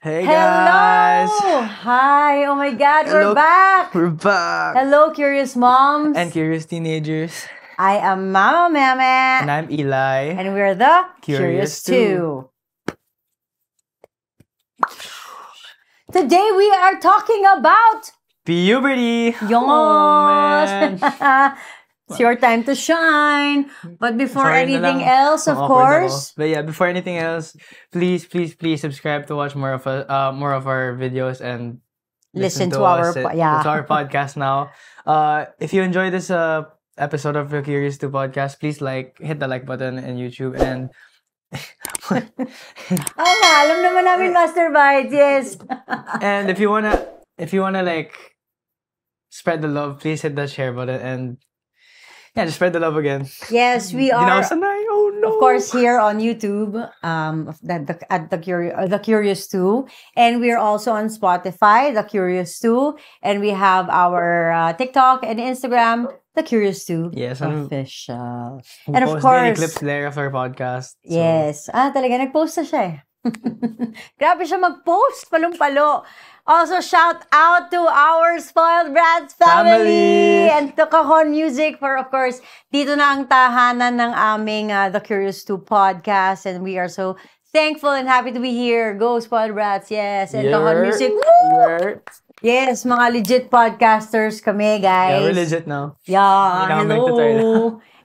Hey Hello! guys! Hi! Oh my God, Hello. we're back! We're back! Hello, curious moms! And curious teenagers. I am Mama And Meme, I'm Eli. and we're the Curious Curious 2. Today we are talking about Puberty! Yos! Oh, man. It's your time to shine. But before Sorry na anything lang. else, of Awkward ako. course, But yeah, before anything else, please subscribe to watch more of our videos and listen to our to our podcast now. If you enjoy this episode of the Curious 2 podcast, please hit the like button in YouTube and alam naman namin Master Bites, yes. and if you wanna spread the love, please hit that share button and just spread the love again. Yes, we Di na are. ako sanay. Oh no. Of course, here on YouTube, at the Curious 2, and we're also on Spotify, the Curious 2, and we have our TikTok and Instagram, the Curious 2 Yes, and official. we And of post daily course, clips there of our podcast. So, yes, talaga nagpost na siya. Grabe siya mag-post, palong-palo. Also, shout out to our Spoiled Brats family and to Cajon Music for, of course, dito na ang tahanan ng aming The Curious 2 podcast, and we are so thankful and happy to be here. Go Spoiled Brats, yes, and Cajon Music. Woo! Yes, mga legit podcasters kami, guys. Yeah, we're legit now. Yeah, Hindi na kami nagtutur hello.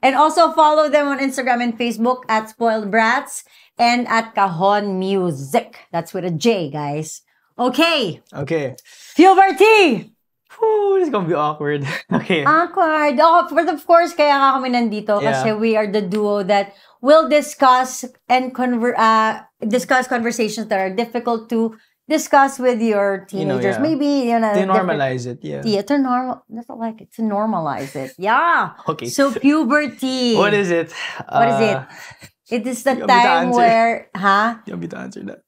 And also follow them on Instagram and Facebook at Spoiled Brats and at Cajon Music. That's with a J, guys. Okay. Okay. Puberty! Whew, this is gonna be awkward. Okay. Awkward. Oh, but of course, kaya nga kami nandito kasi we are the duo that will discuss and discuss conversations that are difficult to discuss with your teenagers. yeah. Maybe, To normalize it, yeah. Yeah, to normalize it. Yeah. Okay. So puberty. What is it? What is it? It is the you want me to time answer? where, You want me to answer that?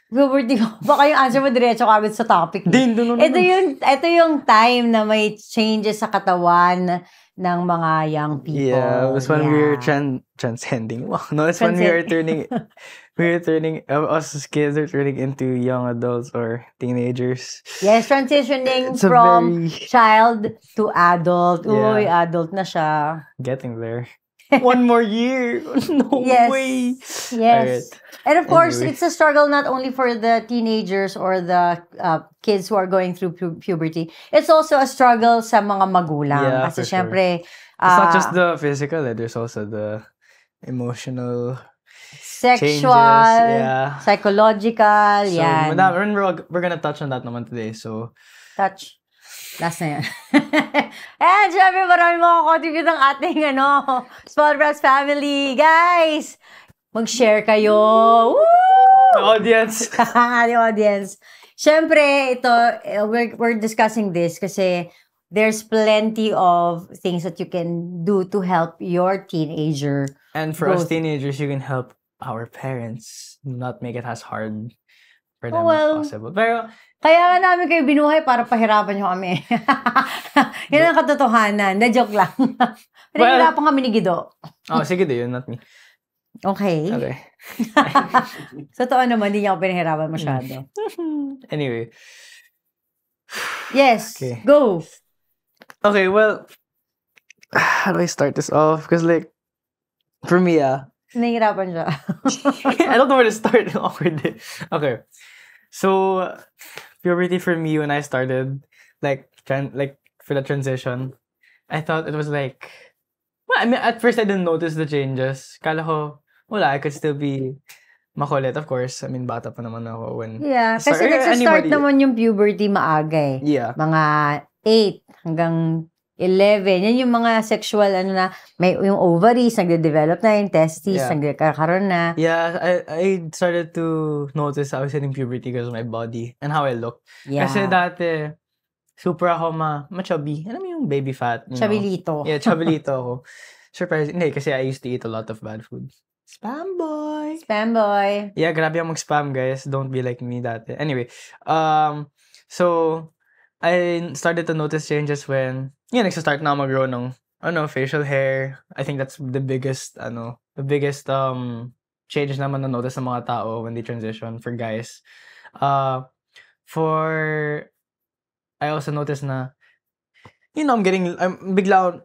puberty, baka yung answer mo diretso kagad sa topic. No. Ito yung time na may changes sa katawan ng mga young people. Yeah, it's when we're transcending. Wow, no, it's when we are turning, us as kids are turning into young adults or teenagers. Yes, transitioning It's a from very- child to adult. Yeah. Uy, adult na siya. Getting there. One more year. No Yes. way. Yes. Alright. And of course, Anyway. it's a struggle not only for the teenagers or the kids who are going through puberty. It's also a struggle sa mga magulang. Yeah, Kasi for sure. syempre, It's not just the physical, there's also the emotional sexual, changes. Yeah. psychological, So, yan. we're gonna touch on that naman today. So, Touch. Last na yan. And syempre, marami makakontribute ng ating Spoiled Brats family. Guys, mag-share kayo. Woo! the audience. The audience. Syempre, ito, we're discussing this kasi there's plenty of things that you can do to help your teenager. And for us Both. teenagers, you can help our parents not make it as hard for them Oh, well. as possible. Pero, Kaya nga namin kayo binuhay para pahirapan nyo kami. Yan ang katotohanan. Na-joke lang. Pinahirapan kami ni Guido. sige yun, not me. Okay. Okay. Totoo naman, hindi niya ako pinahirapan masyado. Anyway. Yes. Okay. Go. Okay, well, how do I start this off? Because for me, Nahihirapan siya. I don't know where to start. Awkward. Okay. So, puberty for me when I started, for the transition, I thought it was well, I mean, at first I didn't notice the changes. Kala ko, wala, I could still be makulit, of course. I mean, bata pa naman ako when... Yeah. Kasi Sorry, nagsistart anybody- naman yung puberty maaga eh. Yeah. Mga 8 hanggang 11. Yan yung mga sexual, may yung ovaries, nagde-develop na, yung testes, Yeah. nagkakaroon na. Yeah, I started to notice I was hitting puberty because of my body and how I looked. Yeah. Kasi dati, super ako ma-chubby. Alam mo yung baby fat? You know? Chabilito. Yeah, chabilito ako. Surprising. Hindi, kasi I used to eat a lot of bad food. Spam boy! Spam boy. Yeah, grabe ang mag-spam, guys. Don't be like me dati. Anyway, so, I started to notice changes when, nagsastart na mag-grow ng, facial hair. I think that's the biggest change naman na notice ng mga tao when they transition for guys. For I also noticed na, I'm bigla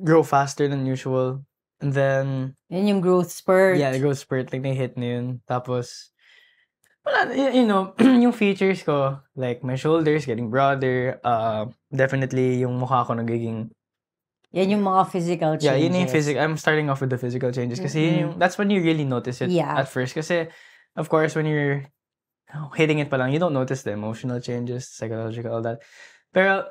grow faster than usual. And then, Yan yung growth spurt. yeah, the growth spurt, like, na-hit na yun. Tapos, wala, yung features ko, like, my shoulders getting broader, definitely, yung mukha ko nagiging, Yan yung mga physical changes. yeah, yun yung I'm starting off with the physical changes. Kasi that's when you really notice it at first. Kasi, of course, when you're hitting it pa lang, you don't notice the emotional changes, psychological, all that. Pero,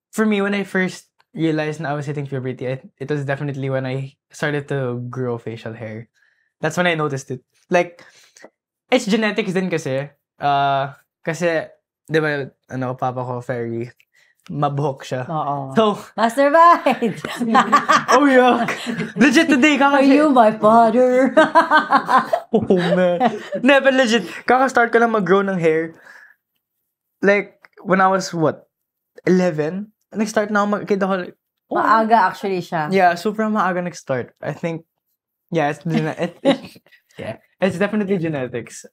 for me, when I first realized na I was hitting puberty, it was definitely when I started to grow facial hair. That's when I noticed it. Like, it's genetics din kasi. Kasi, di ba, papa ko, very mabuhok siya. Oo. So, Master Bite! oh, yuck! Legit today, Are you my father? Oh, man. Never legit. Kaka-start ko lang mag-grow ng hair. Like, when I was, 11? Nag-start na ako mag-kid ako. Maaga actually siya. Yeah, super maaga nag-start. I think, yeah, it's definitely genetics.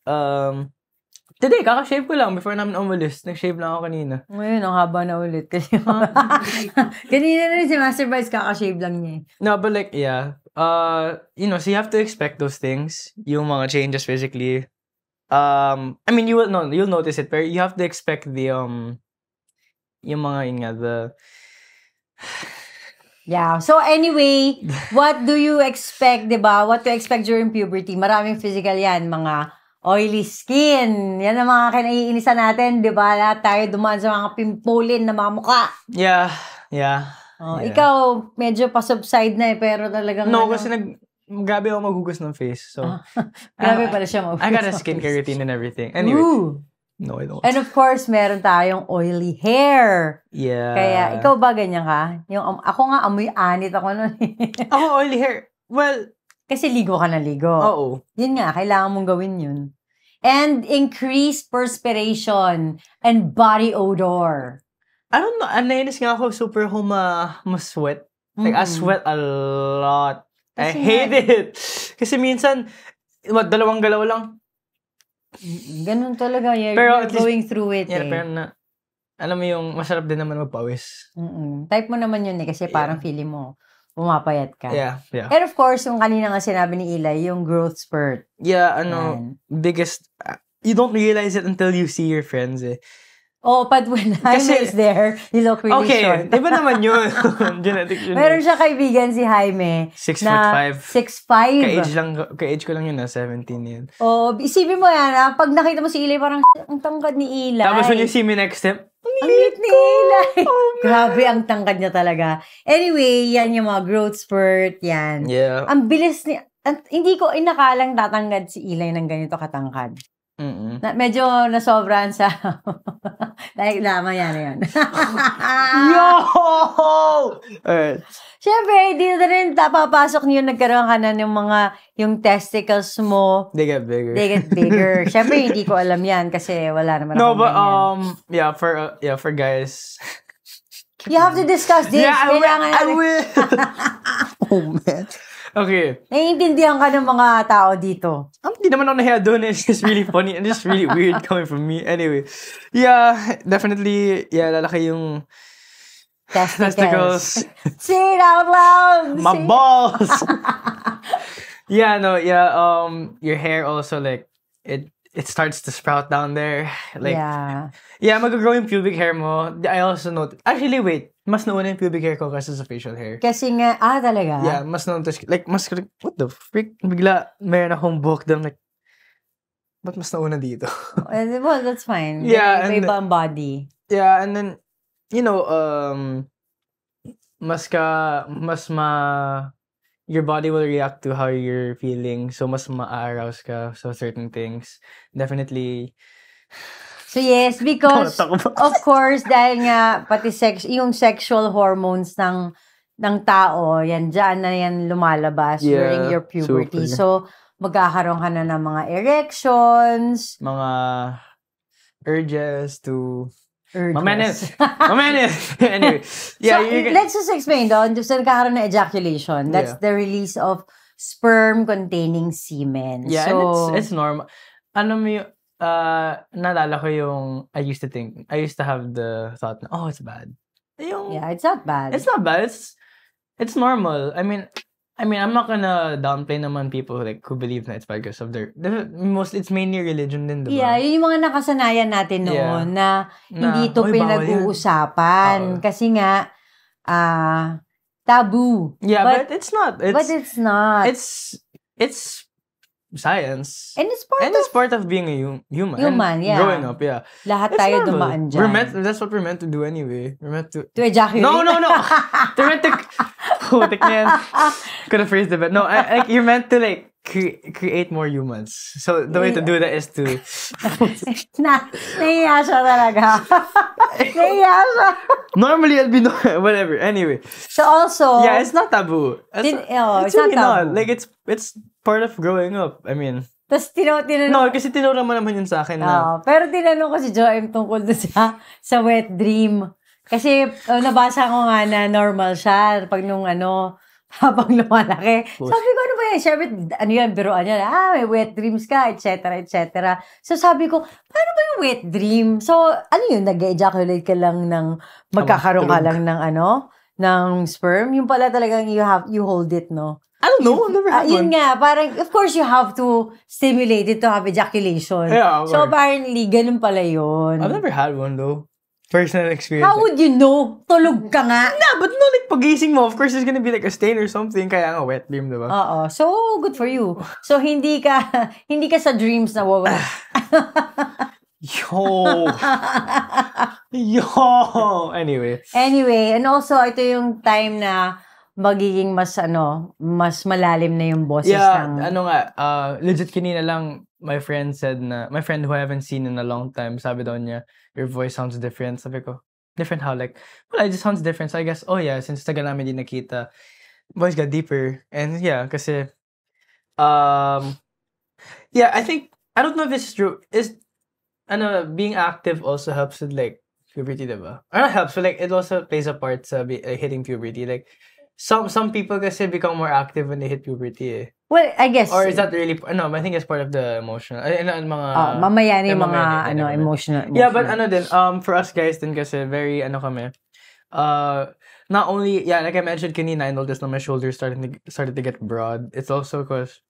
Today, kaka-shave ko lang before namin umalis. Nag-shave lang ako kanina. Ngayon, ang haba na ulit. Kanina na rin si Master Bites, kaka-shave lang niya. No, but like, yeah. So you have to expect those things. Yung mga changes physically. I mean, you'll notice it, pero you have to expect the, yung mga, Yeah. So anyway, what do you expect, diba? What to expect during puberty? Maraming physical yan. Mga oily skin. Yan ang mga kinaiinisan natin, diba? Lahat tayo dumaan sa mga pimpulin na mga mukha. Yeah. Oh, yeah. Ikaw, medyo pa-subside na pero talagang... No, kasi grabe ako maghugas ng face. So, grabe pala siya maghugas. I got a skincare routine and everything. Anyway. Ooh. No, I don't. And of course, meron tayong oily hair. Yeah. Kaya, ikaw ba ganyan ka? Ako nga, amoy anit ako nun. Ako, oily hair. Well, kasi ligo ka na ligo. Oo. Yun nga, kailangan mong gawin yun. And increased perspiration and body odor. I don't know. Nainis nga ako super ma-sweat. Like, I sweat a lot. I hate it. Kasi minsan, 2 galaw lang. Ganun talaga. Pero you're going through it. Yeah, pero alam mo yung masarap din naman magpawis. Type mo naman yun kasi parang feeling mo pumapayat ka. Yeah. And of course, yung kanina nga sinabi ni Eli, yung growth spurt. Yeah, biggest, you don't realize it until you see your friends eh. Oh, but when Jaime is there, you look really short. Okay, iba naman yun. Genetic yun. Meron siya kaibigan si Jaime. 6'5". 6'5". Ka-age ko lang yun 17 yun. Oh, isipin mo yan pag nakita mo si Eli, parang ang tangkad ni Eli. Tapos when you see me next step, ang liit ni Eli. Grabe, ang tangkad niya talaga. Anyway, yan yung mga growth spurt, yan. Yeah. Ang bilis ni... hindi ko inakalang tatangkad si Eli ng ganito katangkad. Medyo nasobran sa... like, lamang yan. Yo! Siyempre, dito na rin papasok niyo, nagkaroon ka na ng yung testicles mo. They get bigger. Siyempre, hindi ko alam yan kasi wala naman no, akong but, ganyan. for guys... You have to discuss this. Yeah, I will. Oh, man. Okay. Naiintindihan ka ng mga tao dito. Hindi naman ako nahiya doon. It's just really funny and just really weird coming from me. Anyway. Yeah, definitely. Yeah, lalaki yung testicles. Say it out loud. My balls. Yeah, your hair also, like, it starts to sprout down there. Like, yeah, mag-grow yung pubic hair mo. I also noticed. Actually, wait. Mas nauna yung pubic hair ko kasi sa facial hair. Kasi nga, talaga? Yeah, mas nauna. Like, what the frick? Bigla, meron akong book doon, like, ba't mas nauna dito? Well, that's fine. Yeah. Iba ang body. Yeah, and then, your body will react to how you're feeling. So, mas ma-arouse ka sa certain things. Definitely. So, yes, because, of course, dahil nga, pati yung sexual hormones ng tao, dyan na yan lumalabas during your puberty. Super. So, magkakaroon ka na ng mga erections. Mga urges to... Urges. Mamanis. Anyway. Yeah, so, let's just explain doon. So, nagkakaroon ng ejaculation. That's the release of sperm containing semen. Yeah, so, and it's normal. naalala ko yung, I used to have the thought na, oh, it's bad. Yung, Yeah, it's not bad. it's not bad. It's normal. I mean, I'm not gonna downplay naman people like who believe na it's bad because of mostly it's mainly religion din, diba? Yeah, yun yung mga nakasanayan natin noon na hindi ito "Oy, bawal yan." pinag-uusapan. Oo. Kasi nga, taboo. Yeah, but it's not. But it's not. It's science. And it's part of being a human. Human, and yeah. growing up, yeah. lahat It's tayo normal. dumaan dyan. That's what we're meant to do anyway. We're meant to... To ejaculate? No. They're meant to... Putik na yan. Could have phrased it better. No, like, you're meant to, like, create more humans. So, the way to do that is to... Nahiya siya talaga. Nahiya siya. Normally, I'd be... Whatever. Anyway. So, also... Yeah, it's not taboo. It's really not taboo. Like, it's part of growing up. I mean... Tapos tinanong... No, kasi tinuro mo naman yun sa akin na... pero tinanong ko si Joem tungkol sa wet dream. Kasi nabasa ko nga na normal siya pag nung habang lumalaki. Sabi ko, ano ba yan? Siyempre, biruan yan. May wet dreams ka, etc., etc. So sabi ko, paano ba yung wet dream? So, yun? Nag-ejaculate ka lang ng, magkakaroon ka lang ng ng sperm? Yung pala talagang you hold it, no? I don't know. I've never had Yun one. nga, parang, of course, you have to stimulate it to have ejaculation. Yeah, of so, course. apparently, ganun pala yun. I've never had one, though. Personal experience. How would you know? Tulog ka nga. Nah, but no, like, pagising mo, of course, there's gonna be, like, a stain or something. Kaya nga, wet dream, diba? Oo. So, good for you. So, hindi ka sa dreams na wawala. Yo! Anyway, and also, ito yung time na magiging mas malalim na yung boses ng... legit kanina lang, my friend who I haven't seen in a long time, sabi daw niya, your voice sounds different. Sabi ko, different how? Like, well, it just sounds different. So I guess, oh yeah, since tagal namin di nakita, voice got deeper. And yeah, kasi, yeah, I don't know if this is true. Being active also helps with, like, puberty, diba? Or not helps, but, like, it also plays a part sa hitting puberty. Like, some people kasi become more active when they hit puberty, eh. Well, I guess... Or is that really... No, I think it's part of the emotional... mamaya na yung mga emotional. Yeah, but din, for us guys din kasi, very, kami, not only, yeah, like I mentioned kanina, I noticed na my shoulders started to get broad. It's also because,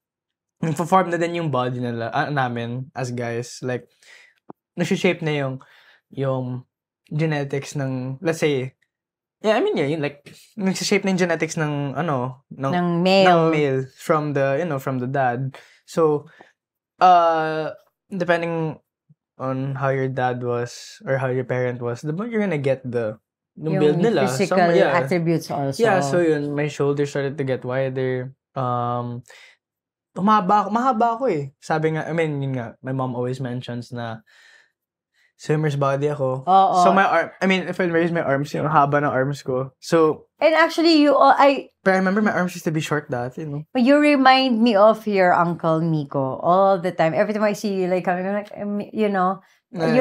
nagpo-form na din yung body namin as guys. Like, nasi-shape na yung genetics ng, let's say, yeah, I mean, yeah, yun, like, nag-shape na yung genetics ng male from the dad. So, depending on how your dad was or how your parent was, you're gonna get the build nila. Physical attributes also. Yeah, so yun, my shoulders started to get wider. Mahaba ako eh. Sabi nga, I mean, yun nga, my mom always mentions na swimmer's body ako. So my arm, I mean, if I raise my arms, yung haba ng arms ko. So, and actually, but I remember my arms used to be short dati, But you remind me of your uncle Miko all the time. Every time I see you, like, coming, like, you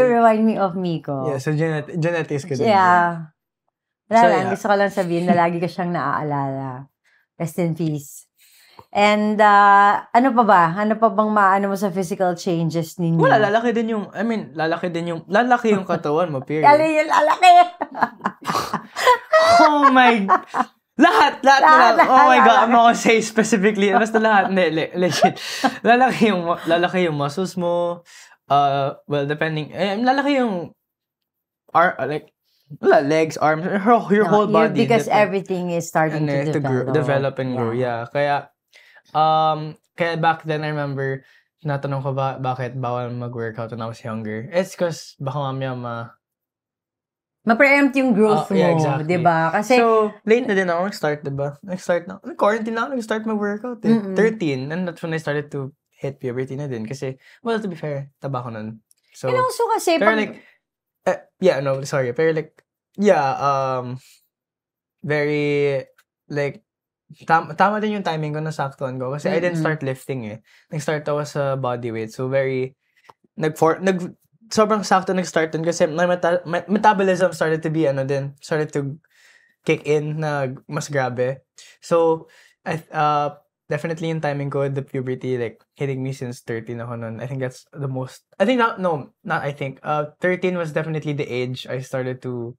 remind me of Miko. Yeah, so genetics ko din. Yeah. Gusto ko lang sabihin na lagi ka siyang naaalala. Rest in peace. And, ano pa ba? Ano pa bang maano mo sa physical changes ninyo? Wala, lalaki yung katawan mo, period. Lalaki! Oh my... Lahat. Oh my God, I'm not gonna say specifically. Basta lahat. Hindi, legit. Lalaki yung muscles mo. Well, depending... lalaki yung... legs, arms, your whole body. Because everything is starting to develop and grow. Yeah. Kaya back then, I remember, natanong ko bakit bawal mag-workout when I was younger. It's because baka mamaya ma-preempt yung growth mo, yeah, exactly. diba? Kasi, so, late na din ako nag-start, diba? Quarantine na ako, nag-start mag-workout eh. 13, and that's when I started to hit puberty na din. Kasi, well, to be fair, taba ko nun. So, and also kasi, pero very, like, tama din yung timing ko, nasaktuan ko. Kasi I didn't start lifting eh. Nag-start ako sa body weight. So, very, sobrang sakto nag-start dun kasi my metabolism started to kick in na mas grabe. So, definitely yung timing ko, the puberty, like, hitting me since 13 ako nun. I think that's the most, I think, not I think, 13 was definitely the age I started to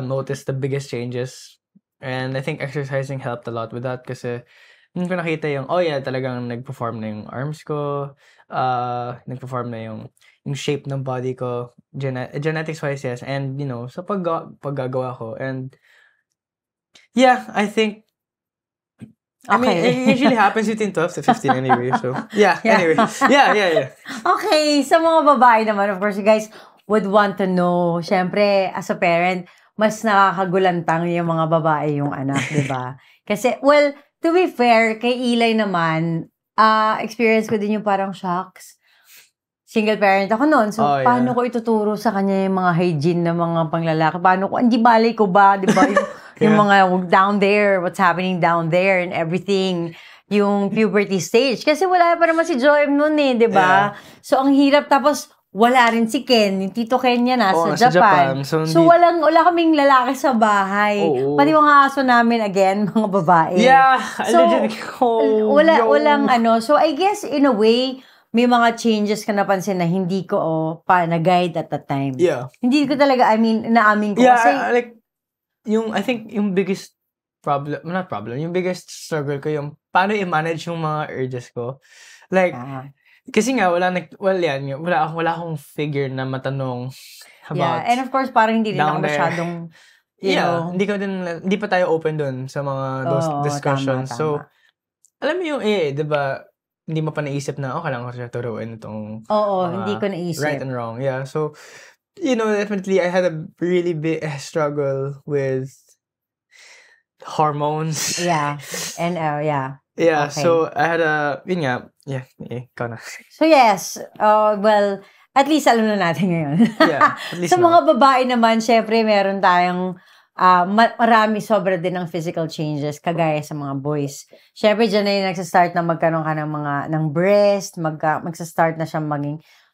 notice the biggest changes. And I think exercising helped a lot with that kasi yun ko nakita yung, oh yeah, talagang nag-perform na yung arms ko, nag-perform na yung shape ng body ko, genetics-wise, yes, and, sa paggagawa ko. And, yeah, I think, I mean, Okay. it usually happens between 12 to 15 anyway, so, yeah, Yeah. anyway. Yeah. Okay, sa mga babae naman, of course, you guys would want to know, syempre, as a parent, mas nakakagulantang yung mga babae yung anak, di ba? Kasi, well, to be fair, kay Eli naman, experience ko din yung parang shocks. Single parent ako noon. So, Oh, yeah. paano ko ituturo sa kanya yung mga hygiene na mga panglalaki? Paano ko, hindi balay ko ba, di ba? Yung mga down there, what's happening down there and everything. Yung puberty stage. Kasi wala pa naman si Joem noon eh, di ba? Yeah. So, ang hirap. Tapos, wala rin si Ken. Yung tito Ken niya nasa nasa Japan. Japan. So, wala kaming lalaki sa bahay. Oo. Pati mga aso namin, again, mga babae. Yeah. So, Legit. walang ano. So, I guess, in a way, may mga changes ka napansin na hindi ko na-guide at that time. Yeah. Hindi ko talaga, naamin ko. Yeah, Kasi, I think yung biggest yung biggest struggle ko yung paano i-manage yung mga urges ko. Like, kasi nga, wala akong figure na matanong about. yeah, and of course, parang hindi rin ako masyadong, hindi pa tayo open dun sa mga those discussions. Tama. So, alam mo yung, di ba, hindi mo pa naisip na, kailangan ko siya turuin itong hindi ko naisip. right and wrong. Yeah, so, definitely, I had a really big struggle with hormones. Yeah, and yeah. Yeah, Okay. so I had ikaw na. So yes, well, at least alam na natin ngayon. Yeah, at least Sa mga babae naman, syempre, meron tayong marami sobra din ng physical changes kagaya sa mga boys. Syempre, dyan na yung nagsastart na magkaroon ka ng breast, magsastart na siya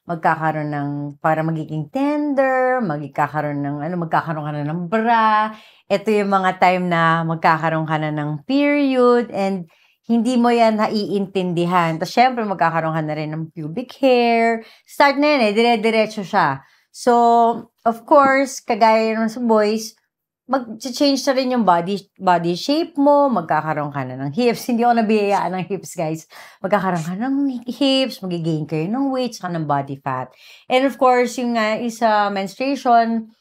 magkakaroon ng, para magiging tender, magkakaroon ka na ng bra. Ito yung mga time na magkakaroon ka na ng period and hindi mo yan naiintindihan. Tapos syempre, magkakaroon ka na rin ng pubic hair. Start na yan dire-diretso siya. So, of course, kagaya naman sa boys, mag-change na rin yung body shape mo, magkakaroon ka na ng hips. Hindi ako nabiyayaan ng hips, guys. Magkakaroon ka ng hips, magigain kayo ng weight, saka ng body fat. And of course, yung isa menstruation,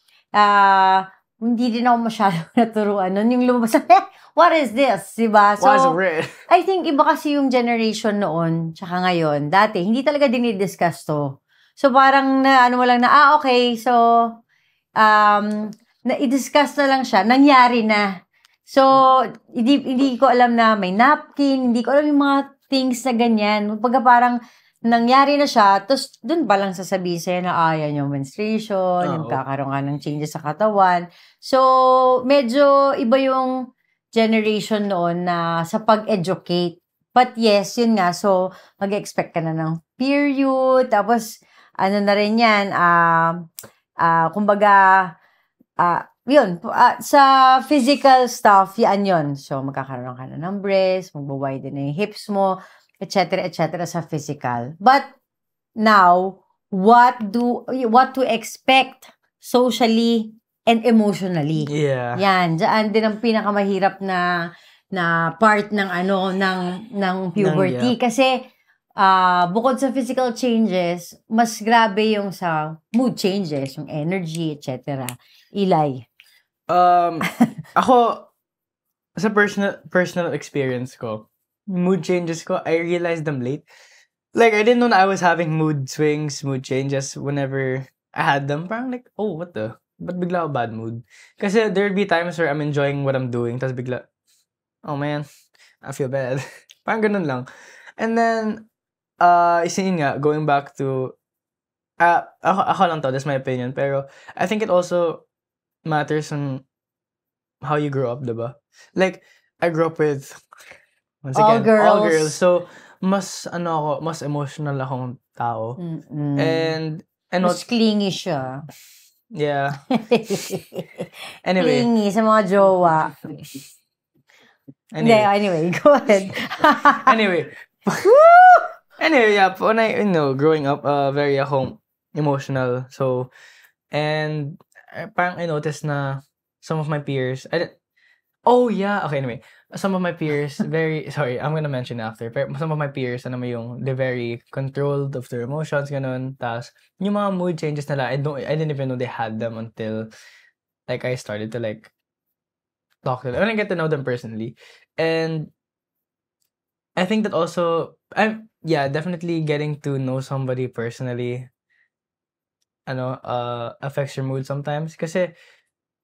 hindi din ako masyadong naturuan nun. Yung lumabas na, what is this? Diba? So, I think iba kasi yung generation noon, tsaka ngayon. Dati, hindi talaga dinidiscuss to. So, parang mo lang na, okay, so, na-i-discuss na lang siya, nangyari na. So, hindi ko alam na may napkin, hindi ko alam yung mga things na ganyan. Pagka parang nangyari na siya, tapos dun pa lang sasabihin sa'yo na yan yung menstruation, yung kakaroon ka ng changes sa katawan. So, medyo iba yung generation noon na sa pag-educate. But yes, yun nga, so, mag-expect ka na ng period, tapos, na rin yan, kumbaga, yun, sa physical stuff, yan yun. So, magkakaroon ka na ng breast, magbabayad na yung hips mo, etc., sa physical. But, now, what to expect socially and emotionally? Yeah. Yan, dyan din ang pinakamahirap na part ng ng puberty. Kasi, bukod sa physical changes, mas grabe yung sa mood changes, yung energy, etc. Eli. Ako, sa personal experience ko, mood changes ko, I realized them late. Like, I didn't know that I was having mood swings, mood changes whenever I had them. Parang like, what the? Ba't bigla ako bad mood? Kasi there'd be times where I'm enjoying what I'm doing, tapos bigla, oh man, I feel bad. Parang ganun lang. And then, isa yun nga, going back to, ako lang to, that's my opinion, pero I think it also matters on how you grow up, diba? Like, I grew up with, once again, all girls. So, mas emotional akong tao. And mas clingy siya. Yeah. Anyway. Clingy sa mga jowa. Hindi, Anyway. anyway, go ahead. Anyway. Anyway, yeah, when I, growing up, very emotional. So, and parang I noticed na some of my peers, oh yeah, okay, anyway. Some of my peers, sorry, I'm gonna mention after, pero some of my peers, they're very controlled of their emotions, ganun. Tas, yung mga mood changes nila, I didn't even know they had them until, like, I started to, like, talk to them. When I get to know them personally. And I think that also, definitely getting to know somebody personally, affects your mood sometimes. Kasi,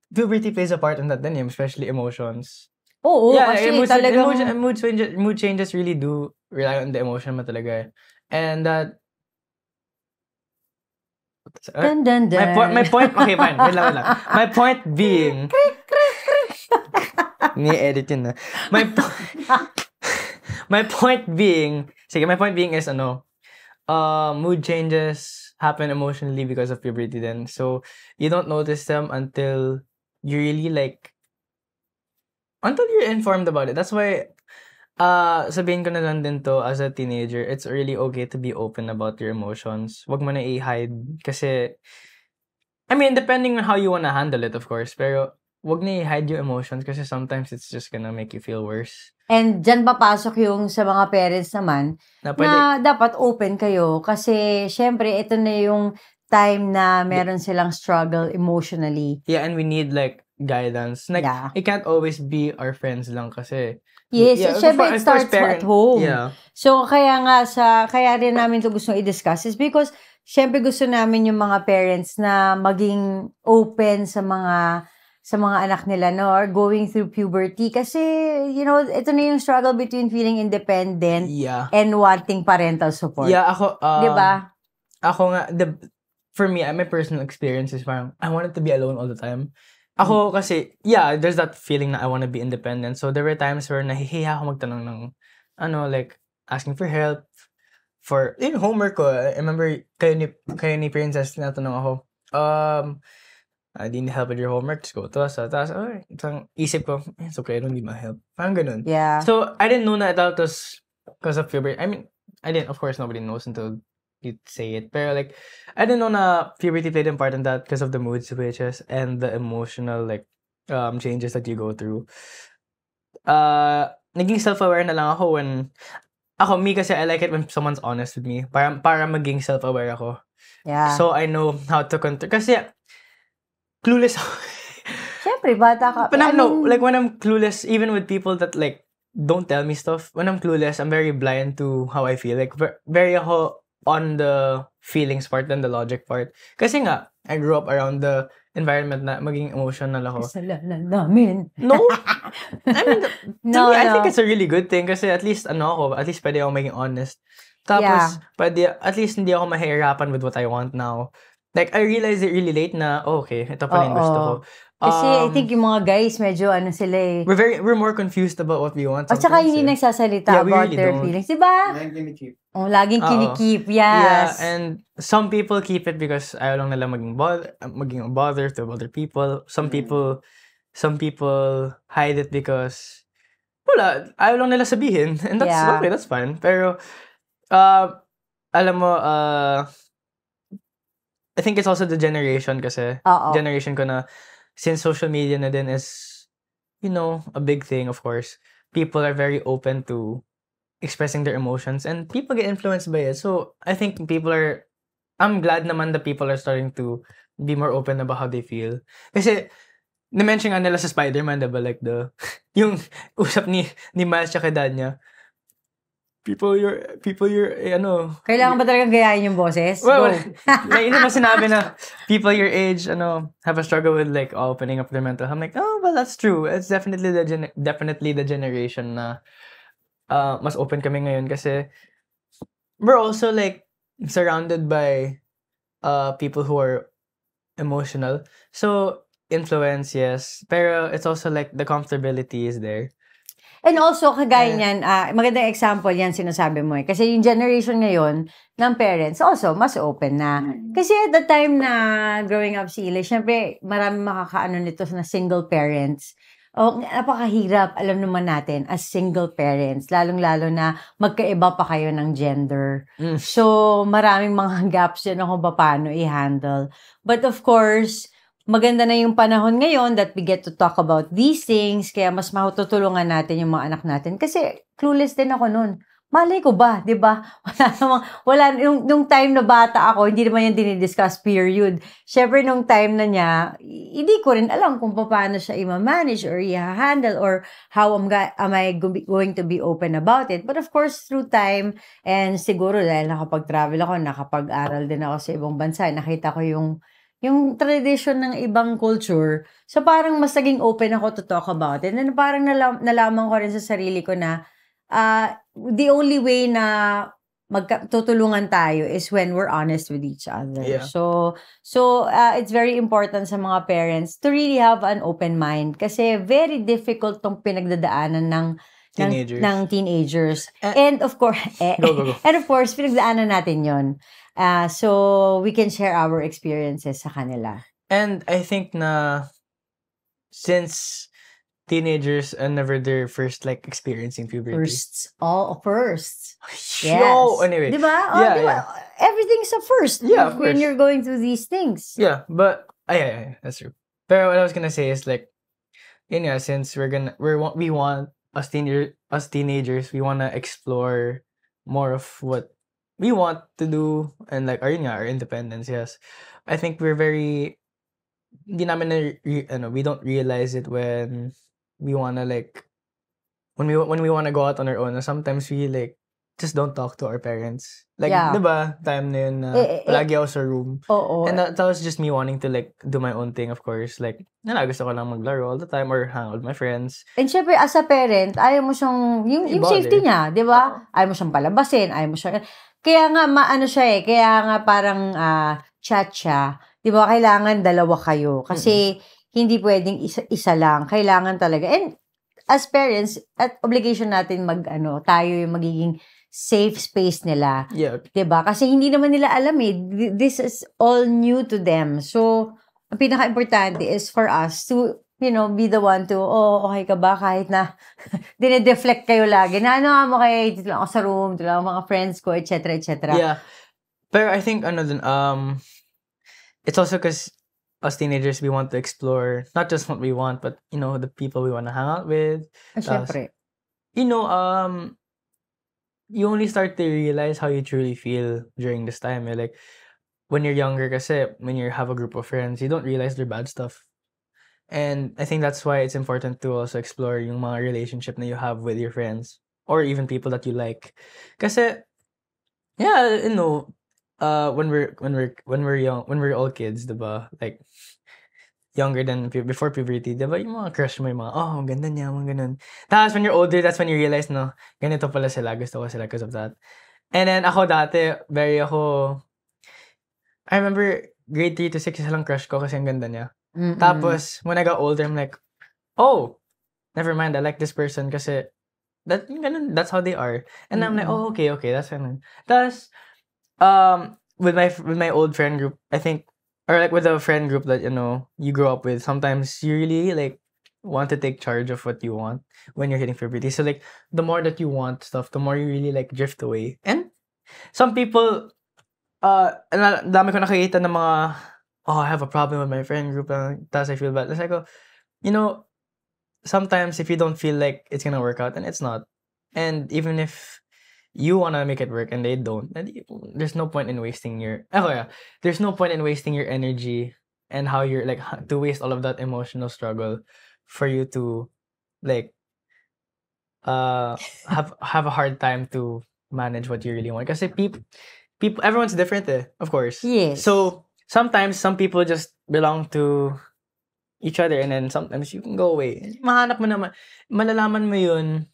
puberty plays a part in that din, especially emotions. Oo, Yeah, kasi talagang... mood changes really do rely on the emotion mo talaga. And that... Dun, dun, dun. My point... Okay, fine. Wait lang. My point being... Ni-edit yun na. My point being... Sige, my point being is, mood changes happen emotionally because of puberty then. So, you don't notice them until you really, like... Until you're informed about it. That's why, sabihin ko na lang din to, as a teenager, it's really okay to be open about your emotions. Wag mo na i-hide. Kasi, I mean, depending on how you wanna handle it, of course. Pero, wag na i-hide yung emotions kasi sometimes it's just gonna make you feel worse. And dyan papasok yung sa mga parents naman na dapat open kayo. Kasi, syempre, ito na yung time na meron silang struggle emotionally. Yeah, and we need, like, guidance. Like, it can't always be our friends lang kasi. Yes, syempre it starts at home. Yeah. So, kaya rin namin ito gustong i-discuss is because, syempre gusto namin yung mga parents na maging open sa mga anak nila, no, or going through puberty. Kasi, ito na yung struggle between feeling independent and wanting parental support. Yeah, ako, diba? Ako nga, for me, my personal experience is parang, I wanted to be alone all the time. Ako kasi, there's that feeling na I want to be independent. So, there were times where nahihiya ako magtanong ng, like, asking for help for, homework ko. I remember, kayo ni Princess, tinatanong ako, I need help with your homework. Just go to us. Tapos, isip ko, it's okay, I don't need my help. Parang ganun. Yeah. So, I didn't know na that was because of puberty. I mean, of course, nobody knows until you say it. Pero like, I didn't know na puberty played a part in that because of the mood switches and the emotional like changes that you go through. Naging self-aware na lang ako when me kasi I like it when someone's honest with me. Para maging self-aware ako. Yeah. So I know how to control. Kasi clueless ako. Siyempre, bata ka. But like when I'm clueless, even with people that like don't tell me stuff, when I'm clueless, I'm very blind to how I feel. Like very ako on the feelings part than the logic part. Kasi nga, I grew up around the environment na maging emotional ako. Kasalanan namin. No. I mean, I think it's a really good thing kasi at least at least pwede ako maging honest. Tapos, at least hindi ako mahihirapan with what I want now. Like, I realized it really late na, okay, ito pala yung gusto ko. Kasi I think yung mga guys, medyo sila eh. We're more confused about what we want. At saka hindi nagsasalita about their feelings. Diba? Laging kinikip. Laging kinikip, yes. Yeah, and some people keep it because ayaw lang nila maging bother to other people. Some people hide it because wala, ayaw lang nila sabihin. And that's okay, that's fine. Pero, alam mo, I think it's also the generation kasi. Generation ko na, since social media na din is, a big thing, of course. People are very open to expressing their emotions and people get influenced by it. So, I think I'm glad naman that people are starting to be more open about how they feel. Kasi, na-mention nga nila sa Spider-Man, diba? Like yung usap ni Miles tsaka dad niya, people your Kailangan ba talagang gayahin yung boses? Well, like, ba sinabi na people your age, have a struggle with like opening up their mental health. I'm like, oh, well, that's true. It's definitely the generation na mas open kami ngayon kasi we're also like surrounded by people who are emotional. So, influence, yes. Pero it's also like the comfortability is there. And also, kagaya niyan, magandang example yan sinasabi mo eh. Kasi yung generation ngayon ng parents, also, mas open na. Kasi at the time na growing up si Eli, syempre, marami makakaano nito na single parents. Oh, napakahirap. Alam naman natin, as single parents, lalong-lalo na magkaiba pa kayo ng gender. So, maraming mga gaps dyan kung paano i-handle. But of course, maganda na yung panahon ngayon that we get to talk about these things, kaya mas matutulungan natin yung mga anak natin. Kasi clueless din ako nun. Malay ko ba, di ba? Nung time na bata ako, hindi naman yan dinidiscuss, period. Siyempre, nung time na niya, hindi ko rin alam kung paano siya i-manage or i-handle or how am I going to be open about it. But of course, through time, and siguro dahil nakapag-travel ako, nakapag-aral din ako sa ibang bansa, nakita ko yung tradition ng ibang culture. So, parang mas naging open ako to talk about it. And parang nalaman ko rin sa sarili ko na the only way na tutulungan tayo is when we're honest with each other. Yeah. So it's very important sa mga parents to really have an open mind kasi very difficult tong pinagdadaanan ng teenagers. And of course, Go. And of course, pinagdaanan natin yon. So we can share our experiences sa kanila. And I think na since teenagers are never their first like experiencing puberty. Firsts. Yes. Yo, anyway. Diba? Yeah. Everything's a first. Yeah, of when course. you're going through these things. Yeah, but yeah, that's true. But what I was gonna say is like, since we want as teenagers, we wanna explore more of what we want to do and like our independence. Yes, I think we're very. We don't realize it when we wanna like when we wanna go out on our own. Sometimes we like just don't talk to our parents. Like, diba, time na yun na palagi ako sa room. And that was just me wanting to like do my own thing, of course. Like, gusto ko lang maglaro all the time or hang out with my friends. And syempre, as a parent, ayaw mo siyang, yung safety niya, di ba? Ayaw mo siyang palabasin, ayaw mo siyang, kaya nga, kaya nga parang chat siya. Di ba, kailangan dalawa kayo. Kasi, hindi pwedeng isa lang. Kailangan talaga. And, as parents, at obligation natin tayo yung magiging safe space nila. Yeah. Diba? Kasi hindi naman nila alam This is all new to them. So, ang pinaka-importante is for us to, be the one to, okay ka ba? Kahit na dinedeflect kayo lagi. Na mo kayo, dito lang ako sa room, dito lang mga friends ko, etc., etc. Yeah. Pero I think, it's also because as teenagers, we want to explore not just what we want, but, the people we want to hang out with. Syempre. You only start to realize how you truly feel during this time. Like, when you're younger, kasi when you have a group of friends, you don't realize their bad stuff. And I think that's why it's important to also explore yung mga relationship na you have with your friends or even people that you like. Kasi, when we're young, when we're all kids, diba? Like, younger than before puberty, diba? Yung mga crush mo, yung mga, ang ganda niya, mga ganun. Tapos when you're older, that's when you realize, no, ganito pala sila, gusto ko sila because of that. And then ako dati, I remember grade 3 to 6 isa lang crush ko kasi ang ganda niya. Mm-mm. Tapos, when I got older, I'm like, never mind, I like this person kasi that's how they are. And I'm like, okay, that's fine. Tapos, with my old friend group, I think, or like with a friend group that, you grow up with, sometimes you really like want to take charge of what you want when you're hitting puberty. So like, the more that you want stuff, the more you really like drift away. And some people, dami ko nakikita ng mga, I have a problem with my friend group, tapos I feel bad. Tapos I go, sometimes if you don't feel like it's gonna work out, and it's not. And even if you wanna make it work and they don't, and there's no point in wasting there's no point in wasting your energy and how you're like to waste all of that emotional struggle for you to like have a hard time to manage what you really want. Kasi people everyone's different, of course. Yes. So sometimes some people just belong to each other and then sometimes you can go away. Mahanap mo naman, malalaman mo yun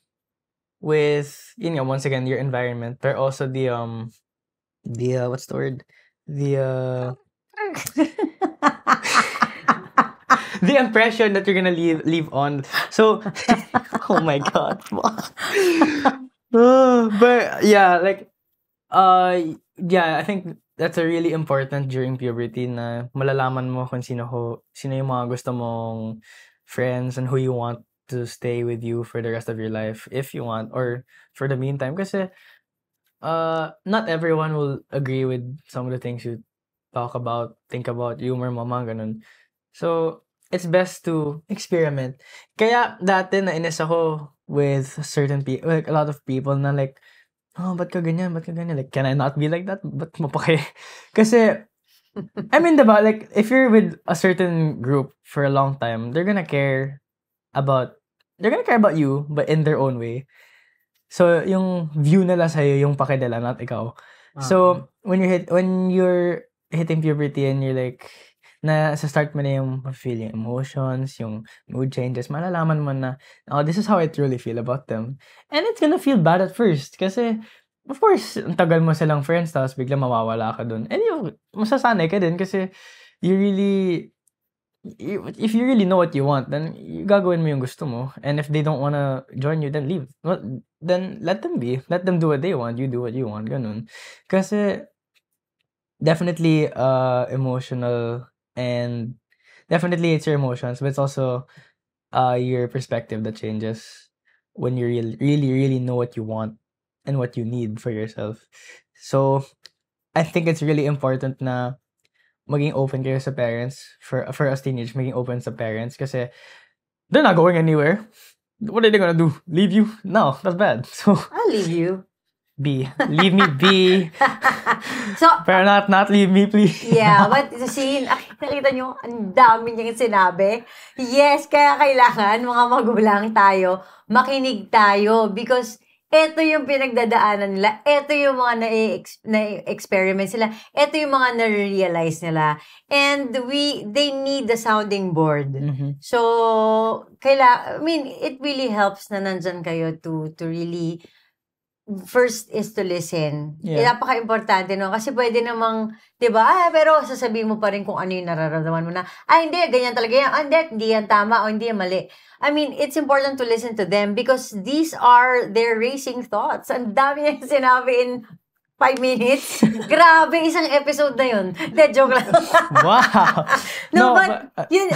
with, once again, your environment, but also the what's the word? The the impression that you're gonna leave on. So, oh my god. But yeah, like, I think that's a really important during puberty na malalaman mo kung sino yung mga gusto mong friends and who you want to stay with you for the rest of your life if you want, or for the meantime. Kasi not everyone will agree with some of the things you talk about, think about, humor mo, mga ganun. So, it's best to experiment. Kaya dati nainis ako with certain people, like a lot of people na like, oh, ba't ka ganyan? Ba't ka ganyan? Like, can I not be like that? Ba't mo pa kayo? Kasi, I mean, diba, like, if you're with a certain group for a long time, they're gonna care about you, but in their own way. So, yung view nila sa'yo, yung pake nila, not ikaw. So, when you're hitting puberty and you're like, sa start mo na yung feeling emotions, yung mood changes, malalaman mo na, oh, this is how I truly feel about them. And it's gonna feel bad at first. Kasi, of course, ang tagal mo silang friends, tapos bigla mawawala ka dun. And yung, masasanay ka din kasi if you really know what you want, then gagawin mo yung gusto mo. And if they don't wanna join you, then leave. Then let them be. Let them do what they want. You do what you want. Ganun. Kasi, definitely emotional, and definitely it's your emotions, but it's also your perspective that changes when you really know what you want and what you need for yourself. So I think it's really important na maging open kayo sa parents, for us teenagers, maging open sa parents kasi they're not going anywhere. What are they gonna do? Leave you? No, that's bad. So I'll leave you. Leave me be. So, Pero not leave me, please. yeah, but see, nakita nyo, ang dami niyang sinabi. Yes, kaya kailangan, mga magulang tayo, makinig tayo, because ito yung pinagdadaanan nila, ito yung mga na-experiment sila, ito yung mga na-realize nila, and they need the sounding board. Mm-hmm. So, it really helps na nandyan kayo to really, first is to listen. Yeah. Napaka-importante no? Kasi pwede namang, di ba, pero sasabihin mo pa rin kung ano yung nararamdaman mo na, hindi, ganyan talaga yan, hindi yan tama, o hindi yan mali. I mean, it's important to listen to them because these are their racing thoughts. Ang dami niyang sinabi in 5 minutes. Grabe, isang episode na yun. De, joke lang. Wow. No, but yun.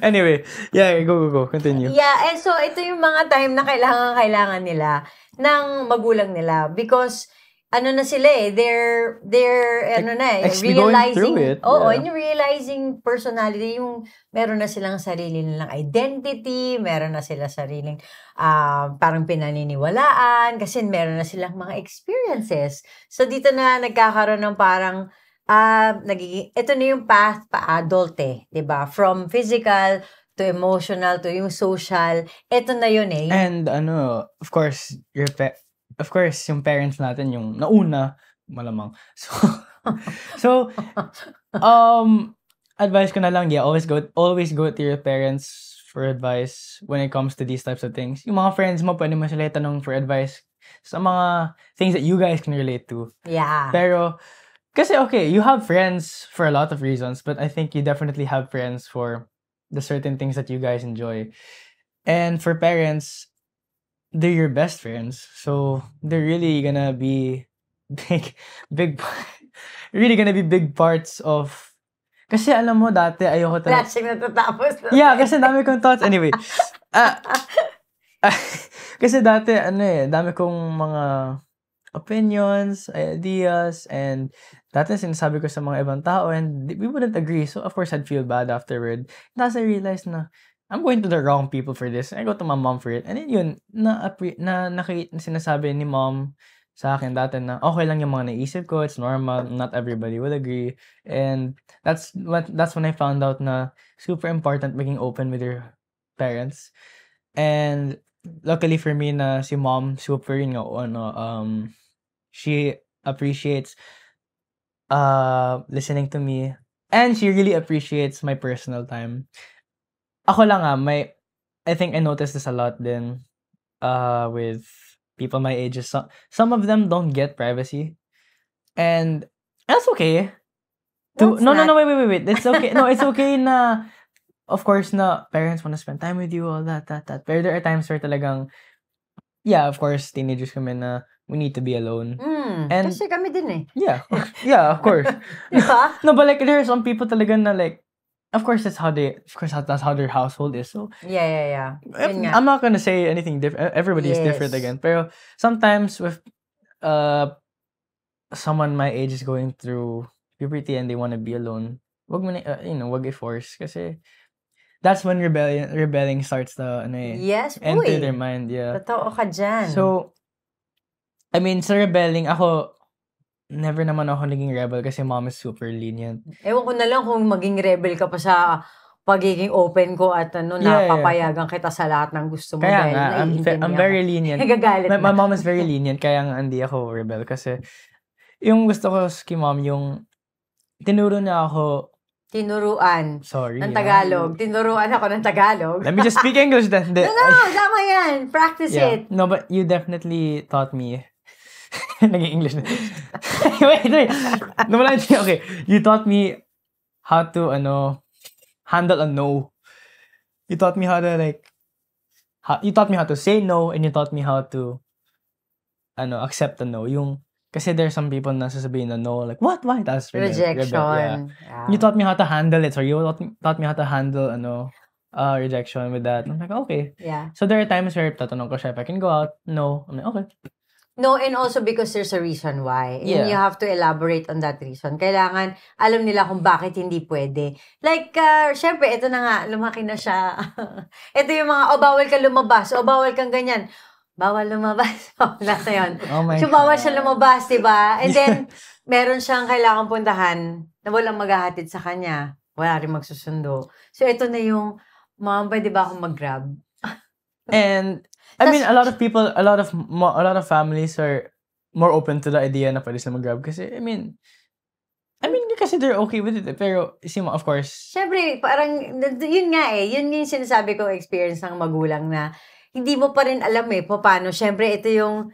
Anyway, yeah, go. Continue. Yeah, and so ito yung mga time na kailangan nila ng magulang nila because ano na sila they're realizing yung realizing personality, yung meron na silang sarili nilang identity, meron na silang sariling parang pinaniniwalaan kasi meron na silang mga experiences. So dito na nagkakaroon ng parang ito na yung path pa-adult 'di ba? From physical to emotional to yung social, ito na yun And of course, yung parents natin yung nauna, malamang. So advice ko na lang, always go to your parents for advice when it comes to these types of things. Yung mga friends mo, pwede mo sila tanong for advice sa mga things that you guys can relate to. Yeah. Pero, kasi okay, you have friends for a lot of reasons, but I think you definitely have friends for the certain things that you guys enjoy. And for parents, they're your best friends. So, they're really gonna be really gonna be big parts of, kasi alam mo, dati ayoko talaga. Flashing na tatapos. Yeah, kasi dami kong thoughts. Anyway, kasi dati, dami kong mga opinions, ideas, and dati sinasabi ko sa mga ibang tao, and we wouldn't agree. So, of course, I'd feel bad afterward. Tapos I realized na, I'm going to the wrong people for this. I go to my mom for it. And then yun, sinasabi ni mom sa akin dati na okay lang yung mga naisip ko. It's normal. Not everybody will agree. And that's when I found out na super important maging open with your parents. And luckily for me na si mom super yun nga, she appreciates listening to me. And she really appreciates my personal time. Ako lang I think I noticed this a lot then with people my age. Some of them don't get privacy. And that's okay. Wait. It's okay. No, it's okay na, of course, na parents want to spend time with you, all that. But there are times where talagang, yeah, of course, teenagers kami na we need to be alone. And kasi kami din Yeah, of course. Diba? No, but like there are some people talaga na like, of course that's how their household is. So Yeah. Yun nga. I'm not gonna say anything different. Everybody is different Yes. again. Pero sometimes with someone my age is going through puberty and they want to be alone, wag mo na, wag i-force kasi that's when rebelling starts to Yes, enter uy. their mind. Yeah. Totoo ka dyan. So, I mean, sa rebelling, ako, never naman ako naging rebel kasi mom is super lenient. Ewan ko na lang kung maging rebel ka pa sa pagiging open ko at napapayagan kita sa lahat ng gusto mo Kaya dahil nga, I'm very lenient. Nagagalit my mom is very lenient, kaya nga hindi ako rebel kasi yung gusto ko kay mom, yung tinuro niya ako. Tinuruan. Sorry. Ng Tagalog. Tinuruan ako ng Tagalog. Let me just speak English then. No, tama yan. Practice it. No, but you definitely taught me. Naging English na. wait. Okay. You taught me how to, handle a no. You taught me how to, you taught me how to say no, and you taught me how to, accept a no. Kasi there's some people na sasabihin na no, like, what? Why? That's rejection. Yeah. You taught me how to handle it. So you taught me how to handle, rejection with that. I'm like, okay. Yeah. So there are times where tatanong ko siya if I can go out. No. I'm like, okay. No, and also because there's a reason why. Yeah. And you have to elaborate on that reason. Kailangan, alam nila kung bakit hindi pwede. Like, syempre, ito na nga, lumaki na siya. Ito yung mga, bawal ka lumabas, bawal kang ganyan. Bawal lumabas. Nasa yun. Oh my So, bawal siya lumabas, diba? And then, meron siyang kailangan puntahan na walang maghahatid sa kanya. Wala rin magsusundo. So, ito na yung, mom, pwede ba akong mag-grab? And, I mean, a lot of people, a lot of families are more open to the idea na pwede sila mag-grab. Kasi, I mean, kasi they're okay with it. Pero, of course. Siyempre, parang, yun nga yun yung sinasabi ko experience ng magulang na, hindi mo pa rin alam paano. Siyempre, ito yung,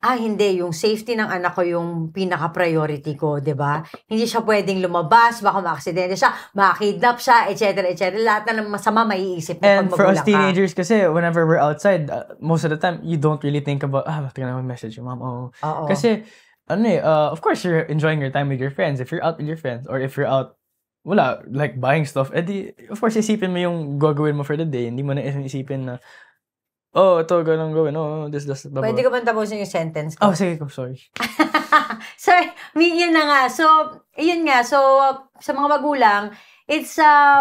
hindi, yung safety ng anak ko yung pinaka-priority ko, di ba? Hindi siya pwedeng lumabas, baka ma-aksidente siya, makidnap siya, etc. Lahat na ng masama maiisip mo and pag magulang ka. And for us teenagers kasi, whenever we're outside, most of the time, you don't really think about, bakit ka na mag-message yung mom? Oh. Kasi, of course, you're enjoying your time with your friends. If you're out with your friends, or if you're out, like buying stuff, edi, of course, isipin mo yung gagawin mo for the day. Hindi mo na isipin na, ito, ganun gawin. This, blah, blah. Pwede ka bang tapusin yung sentence ko? Sige, sorry. Sorry, yun na nga. So, yun nga. So, sa mga magulang, it's,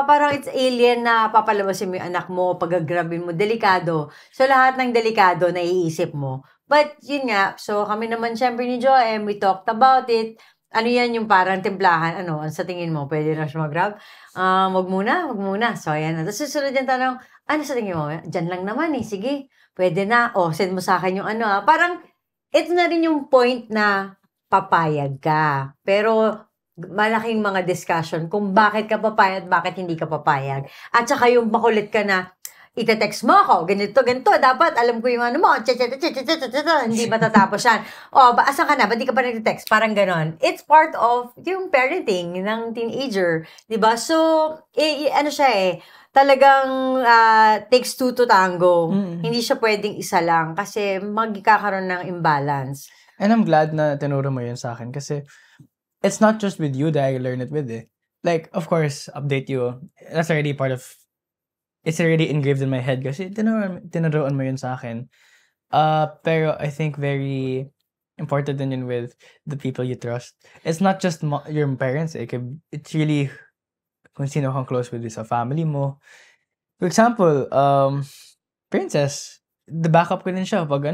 parang it's alien na papalabasin mo yung anak mo, pag-grabin mo, delikado. So, lahat ng delikado na iisip mo. But, yun nga. So, kami naman syempre ni Joem, we talked about it. Ano yan yung parang timplahan? Sa tingin mo, pwede na siya mag-grab? Wag muna. So, ayan na. Tapos susunod yung tanong, ano sa tingin mo? Diyan lang naman sige. Pwede na. Send mo sa akin yung Parang, ito na rin yung point na papayag ka. Pero, malaking mga discussion kung bakit ka papayag, bakit hindi ka papayag. At saka yung makulit ka na, ite-text mo ako, ganito, dapat alam ko yung mo, hindi matatapos yan. Asan ka na? Ba't di ka pa nag-text? Parang ganon. It's part of yung parenting ng teenager. Diba? So, siya talagang takes two to tango. Hindi siya pwedeng isa lang kasi magkakaroon ng imbalance. And I'm glad na tinuro mo yun sa akin kasi it's not just with you that I learn it with Like, of course, update you. That's already part of it's already engraved in my head kasi tinuruan mo yun sa akin. Pero I think very important din yun with the people you trust. It's not just your parents. It's really kung sino kang close with sa family mo. For example, Princess, the backup ko din siya pag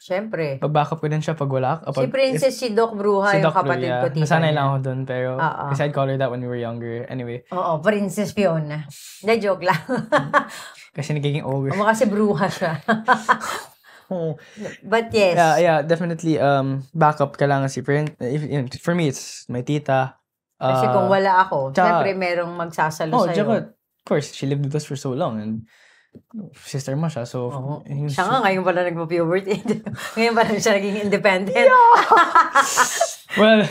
Siyempre. Pag backup ko din siya pag wala. Si Princess, si Doc Bruja, yung kapatid ko. Nasanay lang ako dun, pero kasi I'd call her that when we were younger. Anyway. Oo, Princess Fiona. Hindi, joke lang. Kasi nagiging ogre. Kasi bruja siya. But yes. Yeah, definitely, backup kailangan si Princess. For me, it's my tita. Kasi kung wala ako, syempre merong magsasalo sa'yo. Of course, she lived with us for so long and sister mo siya, so... Siya nga, ngayon pala nagpa-puberty. Ngayon pala siya naging independent. Well,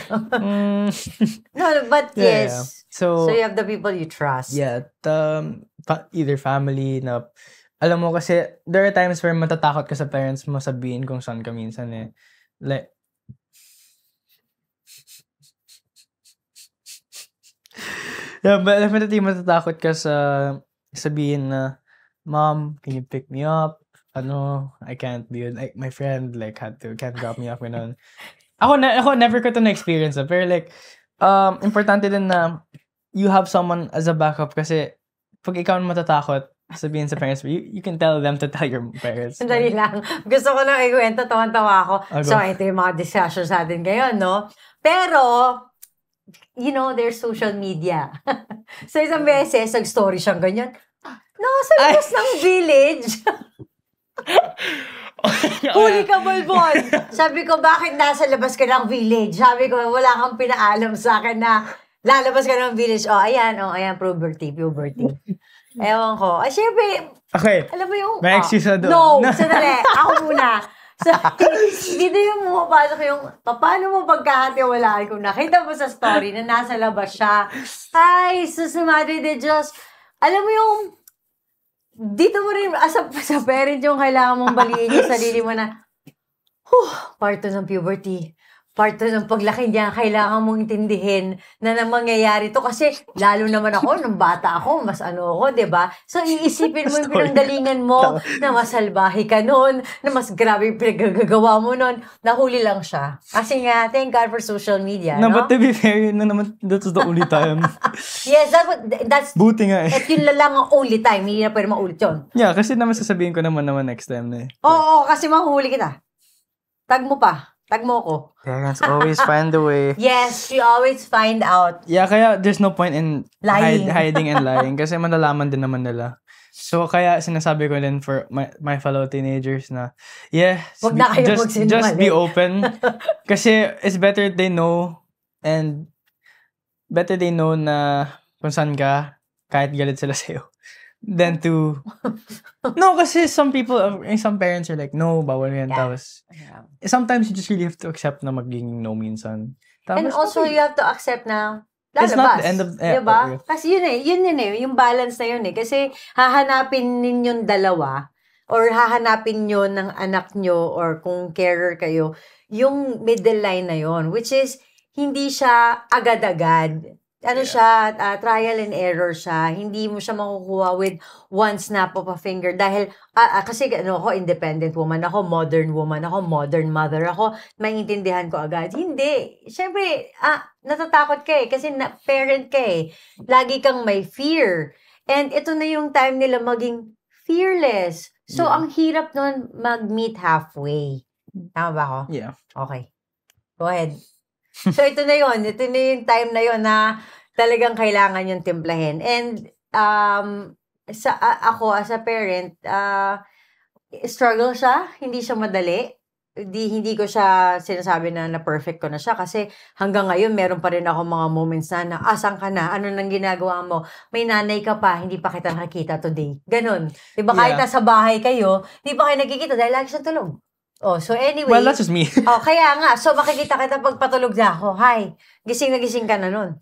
no, but yes. Yeah. So you have the people you trust. Yeah, either family na... Alam mo kasi, there are times where matatakot ka sa parents mo sabihin kung saan ka minsan Like, Yeah, but definitely matatakot ka sa sabihin na, Mom, can you pick me up? I can't be like my friend like can't drop me off ganun. Ako never ko to na experience pero like importante din na you have someone as a backup kasi pag ikaw ang matatakot sabihin sa parents you can tell them to tell your parents. Sandali lang. Gusto ko lang ikwento, tawan-tawa ako. Go. So, ito yung mga discussions natin ngayon, no? Pero, there's social media. So, isang beses, nag-story siyang ganyan. No, sa labas ng village. Huli ka, Bolbon! Sabi ko, bakit nasa labas ka ng village? Sabi ko, wala kang pinaalam sa akin na lalabas ka ng village. Ayan, puberty. Ewan ko. Syempre, okay. Alam mo yung... May excuse na doon. No, sandali. Ako muna. So, dito yung pumapasok yung, paano mo pagkakatiwalaan kung nakita mo sa story na nasa labas siya. Ay, sus madre de Diyos. Alam mo yung, dito mo rin, sa parent yung kailangan mong baliin yung sarili mo na, part ng puberty. Part ng paglaki niya, kailangan mong intindihin na mangyayari to kasi lalo naman ako, nung bata ako, mas ako, diba? So, iisipin mo yung pinanggalingan mo na mas salbahe ka nun, na mas grabe yung pinagagawa mo nun, nahuli lang siya. Kasi nga, thank God for social media, no? But to be fair, yun na naman, that's the only time. Yes, that's Buti nga eh. At yun lang ang only time, hindi na pwede maulit yun. Yeah, kasi naman sasabihin ko naman next time na eh. Oo, kasi mahuli kita. Tag mo ko. Parents always find a way. Yes, you always find out. Yeah, kaya there's no point in lying. Hiding and lying kasi malalaman din naman nila. So, kaya sinasabi ko din for my fellow teenagers na, wag na kayo just be open. Kasi it's better they know and better they know na kung saan ka kahit galit sila sa'yo. Than to... No, kasi some parents are like, no, bawal yan. Yeah. Tapos, sometimes you just really have to accept na magiging no minsan. Tapos, and also, you have to accept na lalabas. It's not the end of... Diba? Kasi yun yung balance na yun eh. Kasi hahanapin ninyong dalawa or hahanapin nyo ng anak nyo or kung carer kayo, yung middle line na yun, which is, hindi siya agad-agad. Siya, trial and error siya. Hindi mo siya makukuha with one snap of a finger. Dahil, kasi ako, independent woman ako, modern woman ako, modern mother ako, maintindihan ko agad. Hindi. Siyempre, natatakot ka eh. Kasi parent ka eh. Lagi kang may fear. And ito na yung time nila maging fearless. So, ang hirap nun mag-meet halfway. Tama ba ako? Yeah. Okay. Go ahead. So, ito na yun. Ito na yung time na yun na talagang kailangan yung timplahin. And, ako as a parent, struggle siya. Hindi siya madali. Hindi ko siya sinasabi na perfect ko na siya. Kasi hanggang ngayon, meron pa rin ako mga moments na asan ka na? Ano nang ginagawa mo? May nanay ka pa, hindi pa kita nakikita today. Ganon. Diba kahit nasa bahay kayo, hindi pa kayo nagkikita dahil lagi siya tulog. So anyway. Well, that's just me. Kaya nga. So, makikita kita pag patulog na ako. Hi, gising na gising ka na nun.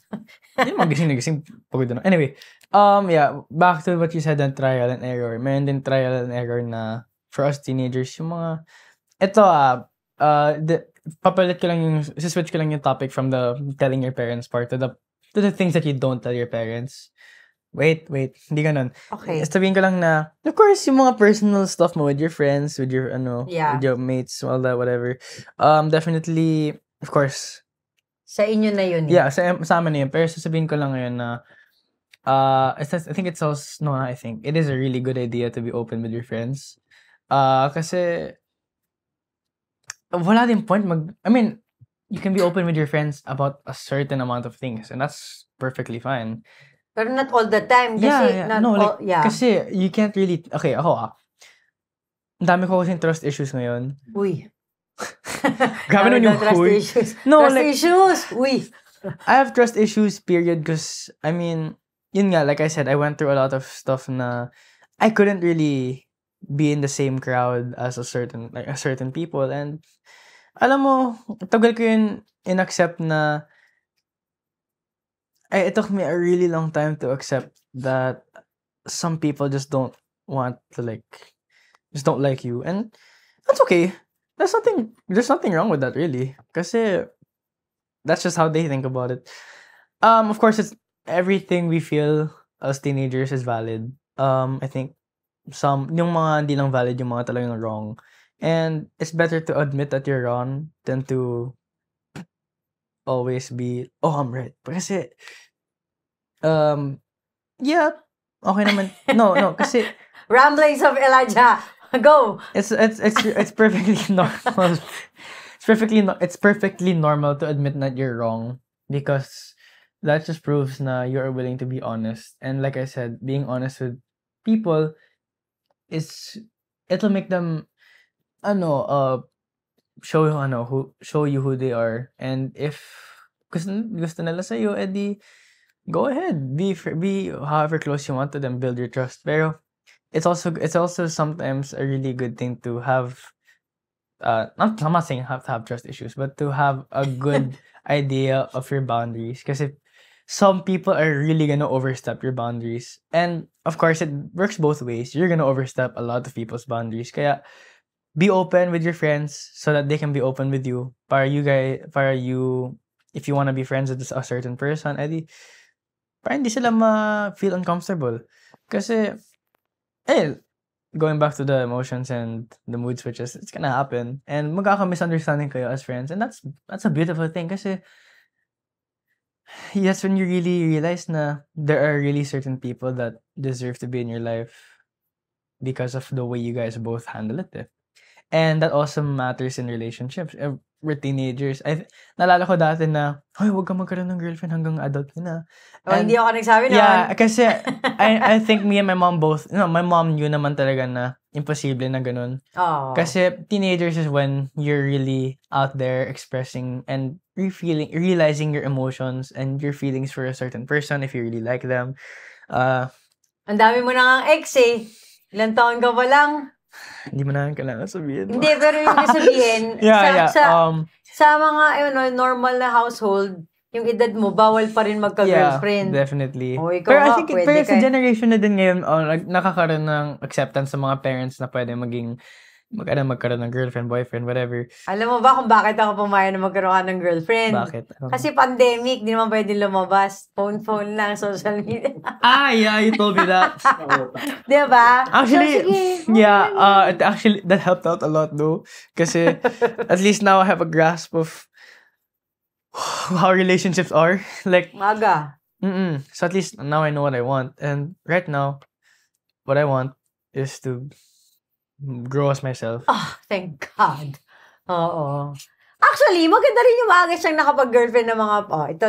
Hindi mo gising na gising. Pagod na. Anyway, back to what you said on trial and error. Meron din trial and error na for us teenagers, yung mga, papalit ko lang switch ko lang yung topic from the telling your parents part to the things that you don't tell your parents. Wait, hindi ganun. Okay. Sabihin ko lang na, of course, yung mga personal stuff mo with your friends, with your, with your mates, all that, whatever. Definitely, of course. Sa inyo na yun. Yeah, sa amin na yun. Pero sasabihin ko lang ngayon na, I think it is a really good idea to be open with your friends. Kasi, wala din point you can be open with your friends about a certain amount of things, and that's perfectly fine. Pero not all the time. Kasi, kasi you can't really, okay, ako ang dami ko kasing trust issues ngayon. Uy. Grabe naman yung trust issues. No, trust issues. Uy. I have trust issues, period, because, yun nga, like I said, I went through a lot of stuff na I couldn't really be in the same crowd as a certain people, and alam mo, tagal ko yun in-accept na it took me a really long time to accept that some people just don't want to just don't like you, and that's okay. There's nothing wrong with that really, kasi that's just how they think about it. Of course, everything we feel as teenagers is valid. I think yung mga hindi lang valid, yung mga talagang wrong. And it's better to admit that you're wrong than to always be, oh, I'm right. Kasi, yeah, okay naman. No, kasi Ramblings of Elijah. Go. it's perfectly normal. It's perfectly normal to admit that you're wrong, because that just proves na you are willing to be honest. And like I said, being honest with people it'll make them show you who they are. And if gusto nila sa'yo, edi go ahead, be however close you want to them, build your trust. Pero it's also sometimes a really good thing to have I'm not saying have to have trust issues, but to have a good idea of your boundaries. Kasi some people are really gonna overstep your boundaries. And of course, it works both ways. You're gonna overstep a lot of people's boundaries. Kaya be open with your friends so that they can be open with you. Para you, if you wanna be friends with a certain person, edi, para hindi sila feel uncomfortable. Kasi, going back to the emotions and the mood switches, it's gonna happen. And magkaka-misunderstanding kayo as friends. And that's a beautiful thing. Kasi, yes, when you really realize na there are really certain people that deserve to be in your life because of the way you guys both handle it. And that also matters in relationships. We're teenagers. Naalala ko dati na, hoy, huwag kang magkaroon ng girlfriend hanggang adult ka na. Hindi ako nagsabi na. Yeah, kasi I think me and my mom both, my mom knew naman talaga na imposible na ganun. Oh. Kasi teenagers is when you're really out there expressing and realizing your emotions and your feelings for a certain person if you really like them. Ang dami mo na ngang ex eh. Ilang taon ka pa lang. Hindi mo na kailangan sabihin. Hindi, pero yung sabihin, sa mga normal na household, yung edad mo, bawal pa rin magka-girlfriend. Yeah, definitely. Pero I think sa generation na din ngayon, nakakaroon ng acceptance sa mga parents na pwede magkaroon ng girlfriend, boyfriend, whatever. Alam mo ba kung bakit ako pumayag na magkaroon ka ng girlfriend? Bakit? Kasi pandemic, di naman pwede lumabas. Phone lang, social media. Yeah, you told me that. Di ba? Actually, so, sige, actually, that helped out a lot though. Kasi, at least now I have a grasp of how relationships are. Like, maga. So at least now I know what I want. And right now, what I want is to grow as myself. Thank God. Oo. Actually, maganda rin yung maaga siyang nakapag-girlfriend ng mga, ito,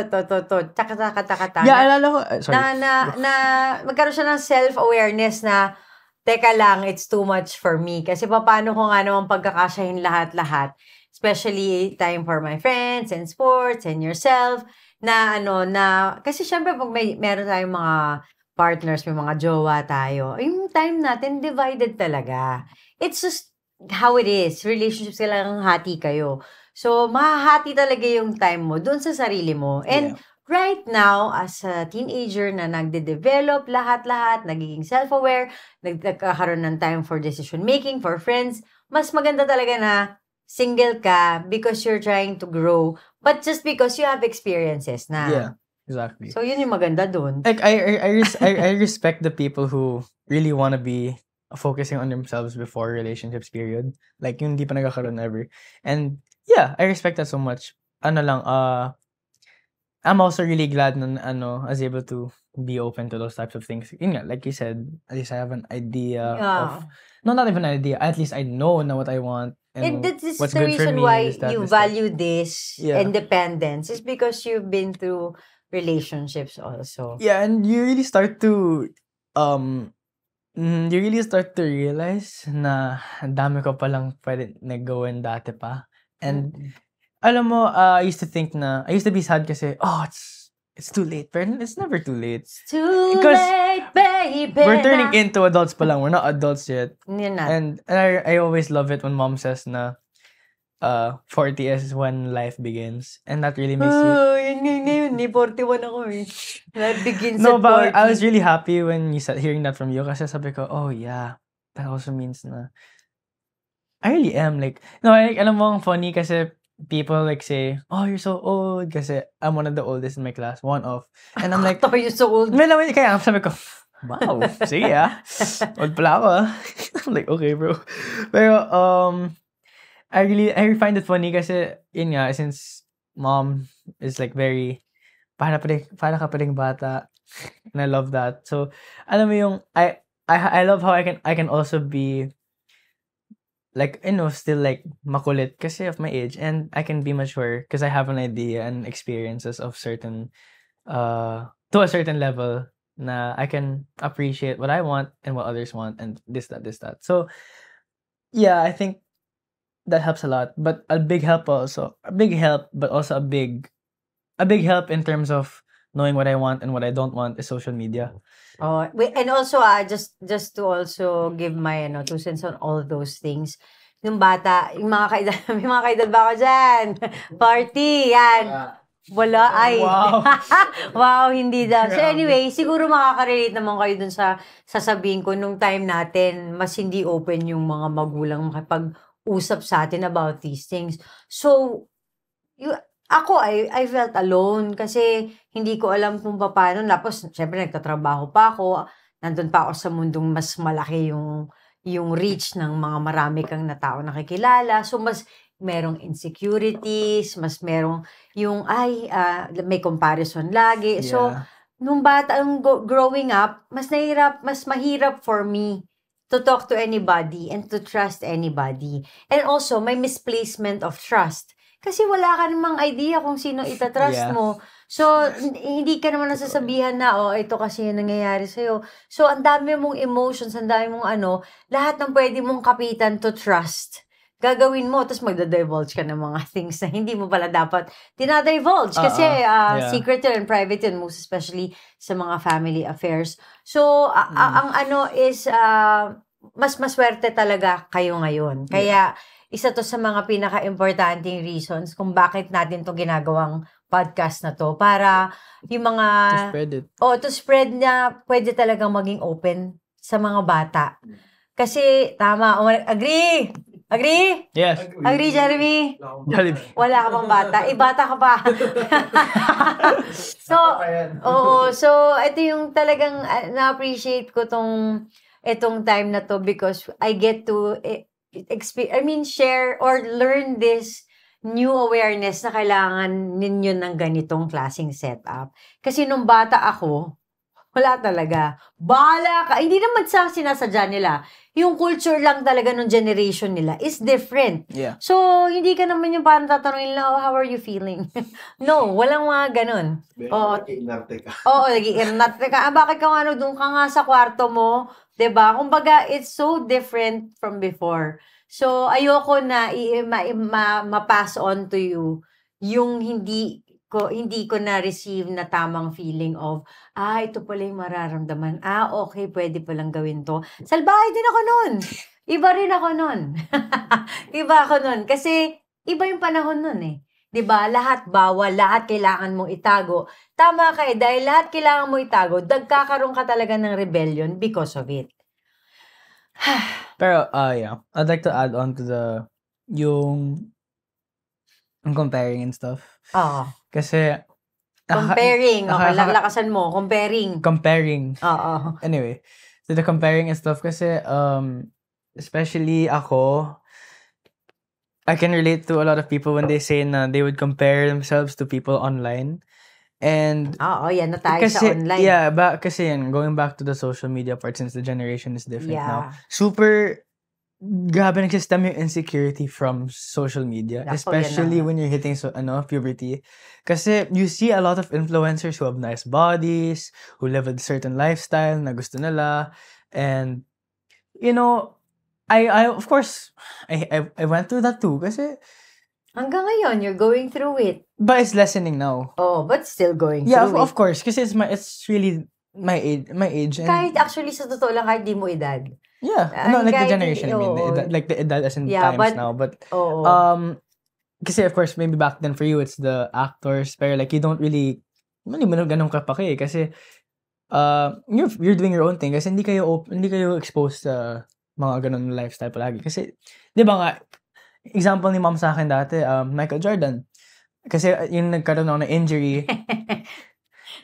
tsaka. Yeah, alala ko, sorry. Na magkaroon siya ng self-awareness na, teka lang, it's too much for me. Kasi paano ko nga naman pagkakasyahin lahat-lahat. Especially time for my friends and sports and yourself. Kasi syempre pag meron tayong mga partners, may mga jowa tayo, yung time natin divided talaga. It's just how it is. Relationships, kailangan hati kayo. So, mahahati talaga yung time mo dun sa sarili mo. And right now, as a teenager na nagde-develop lahat-lahat, nagiging self-aware, nagkakaroon ng time for decision-making, for friends, mas maganda talaga na single ka because you're trying to grow, but just because you have experiences na. Yeah, exactly. So, yun yung maganda dun. Like, I respect the people who really want to be focusing on themselves before relationships period. Like, yung hindi pa nagkakaroon ever. And, yeah, I respect that so much. I'm also really glad na, I was able to be open to those types of things. Yun nga, like you said, at least I have an idea of, not even an idea, at least I know na what I want. And this is what's the good for reason me why is that, you is that. value this independence. It's because you've been through relationships also. Yeah, and you really start to realize na dami ko palang pwede nagawin dati pa. And alam mo, I used to be sad kasi, it's too late. Pero it's never too late. It's too late, baby. We're turning into adults pa lang. We're not adults yet. Yun na. And I always love it when mom says na 40 is when life begins. And that really makes you... Yun ngayon. 41 ako eh. Life begins No, at 40. but I was really happy when you said hearing that from you kasi sabi ko, oh yeah, that also means na I really am like, no, like, alam mo, ang funny kasi people like say, "Oh, you're so old," kasi I'm one of the oldest in my class, one of. And I'm like, Ito, you're so old. kaya sabi ko, wow, sige old pala ako I'm like, okay bro. Pero, I find it funny kasi, yun nga, since mom is like very, para ka pa ring bata, and I love that. So, alam mo yung, I love how I can also be, like, still like makulit kasi of my age, and I can be mature because I have an idea and experiences of certain, to a certain level na I can appreciate what I want and what others want and this, that. So, yeah, I think that helps a lot. But a big help, but also a big help in terms of knowing what I want and what I don't want is social media. Oh, and also just to also give my 2 cents on all those things. Yung bata, yung mga kaedad, may mga kaedad ba ako dyan? Party, yan. Wala, ay. Wow. Wow, hindi daw. So Grabe. anyway, siguro makaka-relate naman kayo dun sa sasabihin ko nung time natin, mas hindi open yung mga magulang makipag-usap sa atin about these things. So, I felt alone kasi hindi ko alam kung paano. Tapos, syempre, nagtatrabaho pa ako. Nandun pa ako sa mundong mas malaki yung reach ng mga marami kang na tao nakikilala. So, mas merong insecurities, mas merong yung, may comparison lagi. So, Yeah. nung bata, growing up, mas mahirap for me to talk to anybody and to trust anybody. And also, may misplacement of trust. Kasi wala ka namang idea kung sino itatrust Yeah. mo. So, hindi ka naman nasasabihan na, ito kasi yung nangyayari sa'yo. So, ang dami mong emotions, ang dami mong lahat ng pwede mong kapitan to trust. Gagawin mo, tapos magda-divulge ka ng mga things na hindi mo pala dapat dinadivulge. Kasi Yeah. secret yun and private yun, most especially sa mga family affairs. So, ang is, mas maswerte talaga kayo ngayon. Kaya, isa to sa mga pinaka-importanting reasons kung bakit natin to ginagawang podcast na to. Para yung mga... To spread it. to spread na pwede talagang maging open sa mga bata. Kasi, tama, Agree? Agree? Yes. Agree, Jeremy? Jollibee. Wala ka pang bata. Bata ka pa. So, ito yung talagang na-appreciate ko itong time na to because I get to share or learn this new awareness na kailangan ninyo ng ganitong klaseng setup. Kasi nung bata ako, wala talaga. Bahala ka. Hindi naman sa sinasadya nila. Yung culture lang talaga ng generation nila is different. Yeah. So, hindi ka naman yung parang tatanungin nila, how are you feeling? No, walang mga ganun. Nag-iinarte ka. Oo, nag-iinarte ka. Bakit ka doon ka nga sa kwarto mo? 'Di ba? Kumbaga, it's so different from before. So, ayoko na ma-pass on to you yung hindi ko na-receive na tamang feeling of, ito pala yung mararamdaman. Okay, pwede palang gawin to. Salbahay din ako nun. Iba rin ako nun. Iba ako nun. Kasi, iba yung panahon nun eh. 'Di ba? Lahat bawal, lahat kailangan mong itago. Tama ka dahil lahat kailangan mo itago, nagkakaroon ka talaga ng rebellion because of it. Pero, yeah. I'd like to add on to yung comparing and stuff. Oo. Kasi, Comparing. Okay, lakasan mo. Comparing. Oo. Anyway, so the comparing and stuff kasi, especially ako, I can relate to a lot of people when they say na they would compare themselves to people online. And yan na tayo sa online. Yeah, kasi going back to the social media part since the generation is different now. Super grabe nagsistem yung insecurity from social media, especially when you're hitting puberty. Kasi you see a lot of influencers who have nice bodies, who live a certain lifestyle na gusto nila, and I of course I went through that too kasi hanggang ngayon you're going through it. But it's lessening now. But still going through it. Yeah, of course kasi it's really my age and kahit actually sa totoo lang kahit di mo edad. Yeah. No, like the generation I mean. Like the edad as in times now. But kasi of course maybe back then for you it's the actors pero like you don't really hindi mo ganun kapaki kasi you're doing your own thing kasi hindi kayo exposed sa mga ganun lifestyle palagi kasi 'di ba nga example ni mom sa akin dati, Michael Jordan. Kasi yung nagkaroon ako ng injury.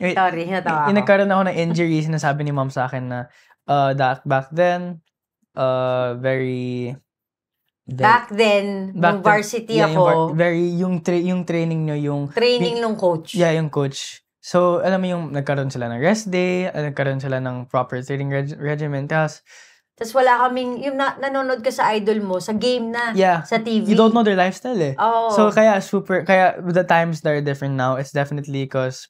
Sorry, natawa Yung ako. nagkaroon ako ng injury, sinasabi ni mom sa akin na back then, very... Back then, nung varsity yeah, ako, yung training nyo, yung... training nung coach. Yeah, yung coach. So, alam mo yung nagkaroon sila ng rest day, nagkaroon sila ng proper training regimen, tapos wala kaming, yung nanonood ka sa idol mo, sa game na, yeah, sa TV. you don't know their lifestyle eh. Oh. So, kaya the times that are different now, it's definitely because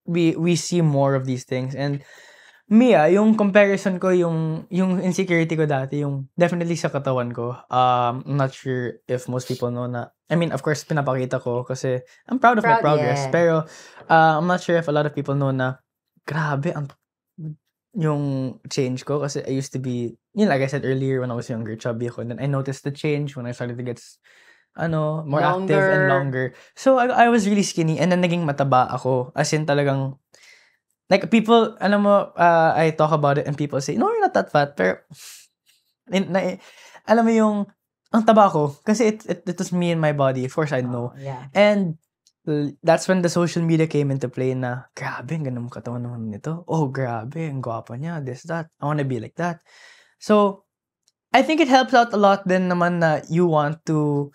we see more of these things. And yung comparison ko, yung insecurity ko dati, yung definitely sa katawan ko. I'm not sure if most people know na, I mean, of course, pinapakita ko kasi I'm proud of my progress. Yeah. Pero, I'm not sure if a lot of people know na, grabe, yung change ko. Kasi I used to be, like I said earlier, when I was younger, chubby ako. And then I noticed the change when I started to get, more active and longer. So, I was really skinny. And then, naging mataba ako. As in, talagang, like, people, alam mo, I talk about it and people say, no, you're not that fat. Pero, alam mo yung, ang taba ko. Kasi it was me and my body. Of course, I know. Yeah. And, that's when the social media came into play na, grabe, ang ganda mo katawan naman nito. Oh, grabe, ang gwapo niya, this, that. I wanna be like that. So, I think it helps out a lot din naman na you want to,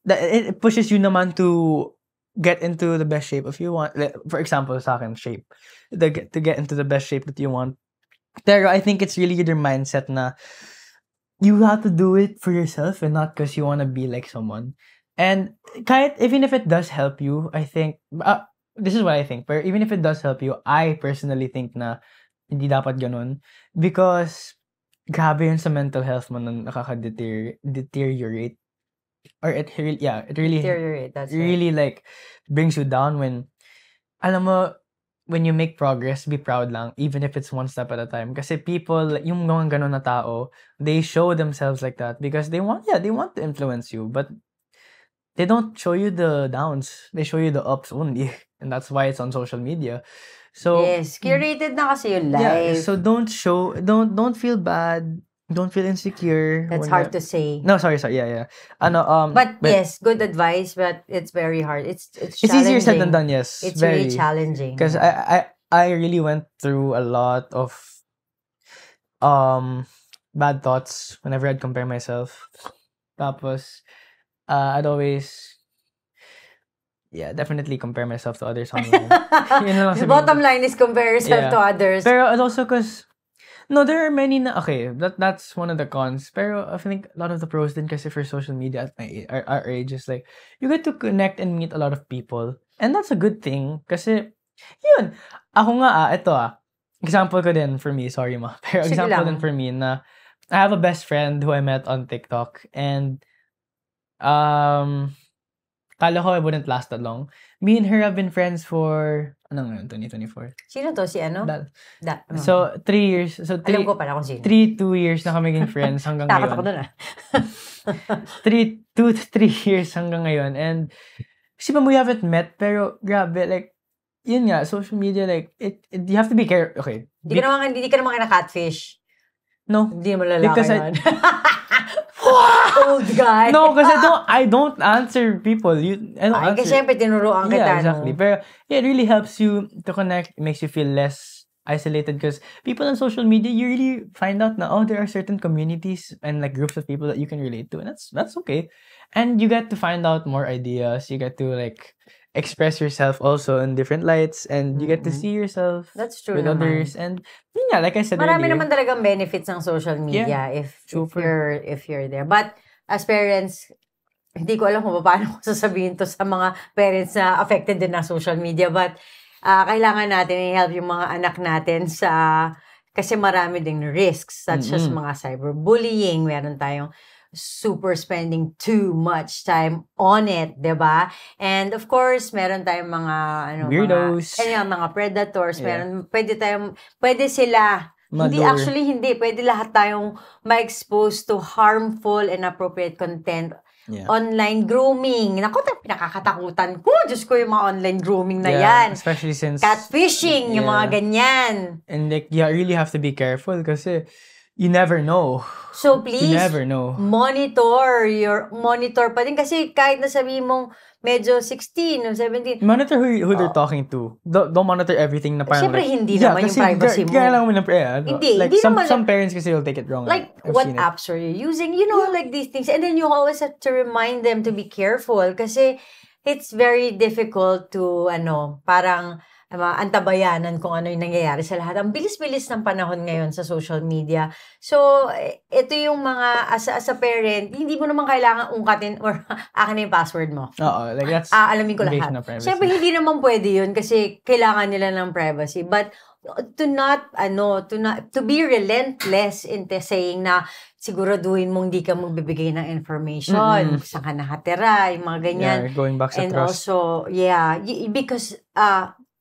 that it pushes you naman to get into the best shape if you want. For example, sa akin, shape. To get into the best shape that you want. Pero I think it's really your mindset na you have to do it for yourself and not because you want to be like someone. And even if it does help you, I think, this is what I think, but even if it does help you, I personally think na hindi dapat ganun. Because, grabe yun sa mental health mo na nakaka-deteriorate. Or it really Deteriorate, that's really like brings you down when, alam mo, when you make progress, be proud lang, even if it's one step at a time. Kasi people, yung mga ganun na tao, they show themselves like that because they want to influence you, but they don't show you the downs. They show you the ups only. And that's why it's on social media. So yes, curated na kasi yung life. Yeah, so don't feel bad. Don't feel insecure. That's hard to say. No, sorry. Yeah. But yes, good advice, but it's very hard. It's easier said than done, yes. It's very challenging. Because I really went through a lot of bad thoughts whenever I'd compare myself. Tapos I'd always definitely compare myself to others online. The bottom line is compare yourself to others. Pero also because no, there are many na, okay, that's one of the cons. Pero I think a lot of the pros din kasi for social media at our age is like, you get to connect and meet a lot of people. And that's a good thing. Kasi, yun, ako nga example ko din for me, sorry ma. Pero example din for me na, I have a best friend who I met on TikTok. And, kala ko it wouldn't last that long. Me and her have been friends for, 2024. Sino to? Si ano? So, 3 years. So, alam ko pala kung sino. 2 years na kami naging friends hanggang ngayon. Takot ako dun 2 to 3 years hanggang ngayon. And, kasi we haven't met, pero grabe, like, yun nga, social media, like, you have to be careful. Okay. Hindi ka naman kina-catfish. No. Hindi mo lalaki because yan. Old guy. No, because I don't answer people. Kasi syempre tinuruan kita. Yeah, exactly. Pero it really helps you to connect. It makes you feel less isolated because people on social media, you really find out now, there are certain communities and like groups of people that you can relate to, and that's okay. And you get to find out more ideas. You get to like express yourself also in different lights, and you get to see yourself with others. And yeah, like I said marami earlier, naman talagang benefits ng social media if you're there. But as parents, hindi ko alam kung paano ko sasabihin to sa mga parents na affected din ng social media. But kailangan natin i-help yung mga anak natin kasi marami ding risks such as mga cyberbullying. Meron tayong super spending too much time on it, 'di ba? And of course, meron tayong mga weirdos, mga predators, pwede sila pwede lahat tayong ma-expose to harmful and inappropriate content. Online grooming. Naku, pinakakatakutan ko. Diyos ko, yung mga online grooming na yan. Especially since catfishing, yung mga ganyan. And like, you really have to be careful kasi you never know. So please, You never know. monitor pa din kasi kahit nasabihin mong medyo 16 or 17. Monitor who they're talking to. Don't monitor everything na parang Siyempre, hindi naman yung privacy mo. Kaya lang mo Hindi, like, hindi some naman some parents kasi will take it wrong. like I've what seen it. apps are you using? You know, like these things. And then you always have to remind them to be careful kasi it's very difficult to, parang antabayanan kung ano yung nangyayari sa lahat. Ang bilis-bilis ng panahon ngayon sa social media. So, ito yung mga, as a parent, hindi mo naman kailangan ungkatin or akin na yung password mo. Oo, like that's Alamin ko invasion lahat. of privacy. Siyempre, hindi naman pwede yun kasi kailangan nila ng privacy. But, to be relentless in saying na siguraduhin mong di ka magbibigay ng information, saan ka nakatira, yung mga ganyan. Yeah, going back sa And trust. also, because,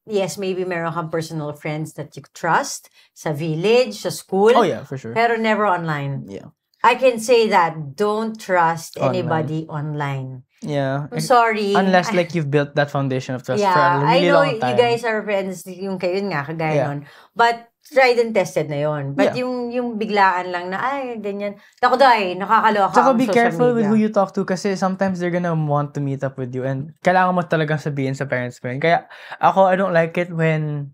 yes, maybe meron kang personal friends that you trust sa village, sa school. Oh yeah, for sure. Pero never online. Yeah. I can say that don't trust anybody online. Yeah. I'm sorry. Unless like you've built that foundation of trust for a Yeah, I really know long time. you guys are friends, yung kayo nga, kagaya Yeah. nun. But tried and tested na yon. But Yeah. yung biglaan lang na, ay, ganyan. Ako daw nakakaloka Tsaka ang be social careful with media. who you talk to kasi sometimes they're gonna want to meet up with you and kailangan mo talagang sabihin sa parents mo yun. Kaya ako, I don't like it when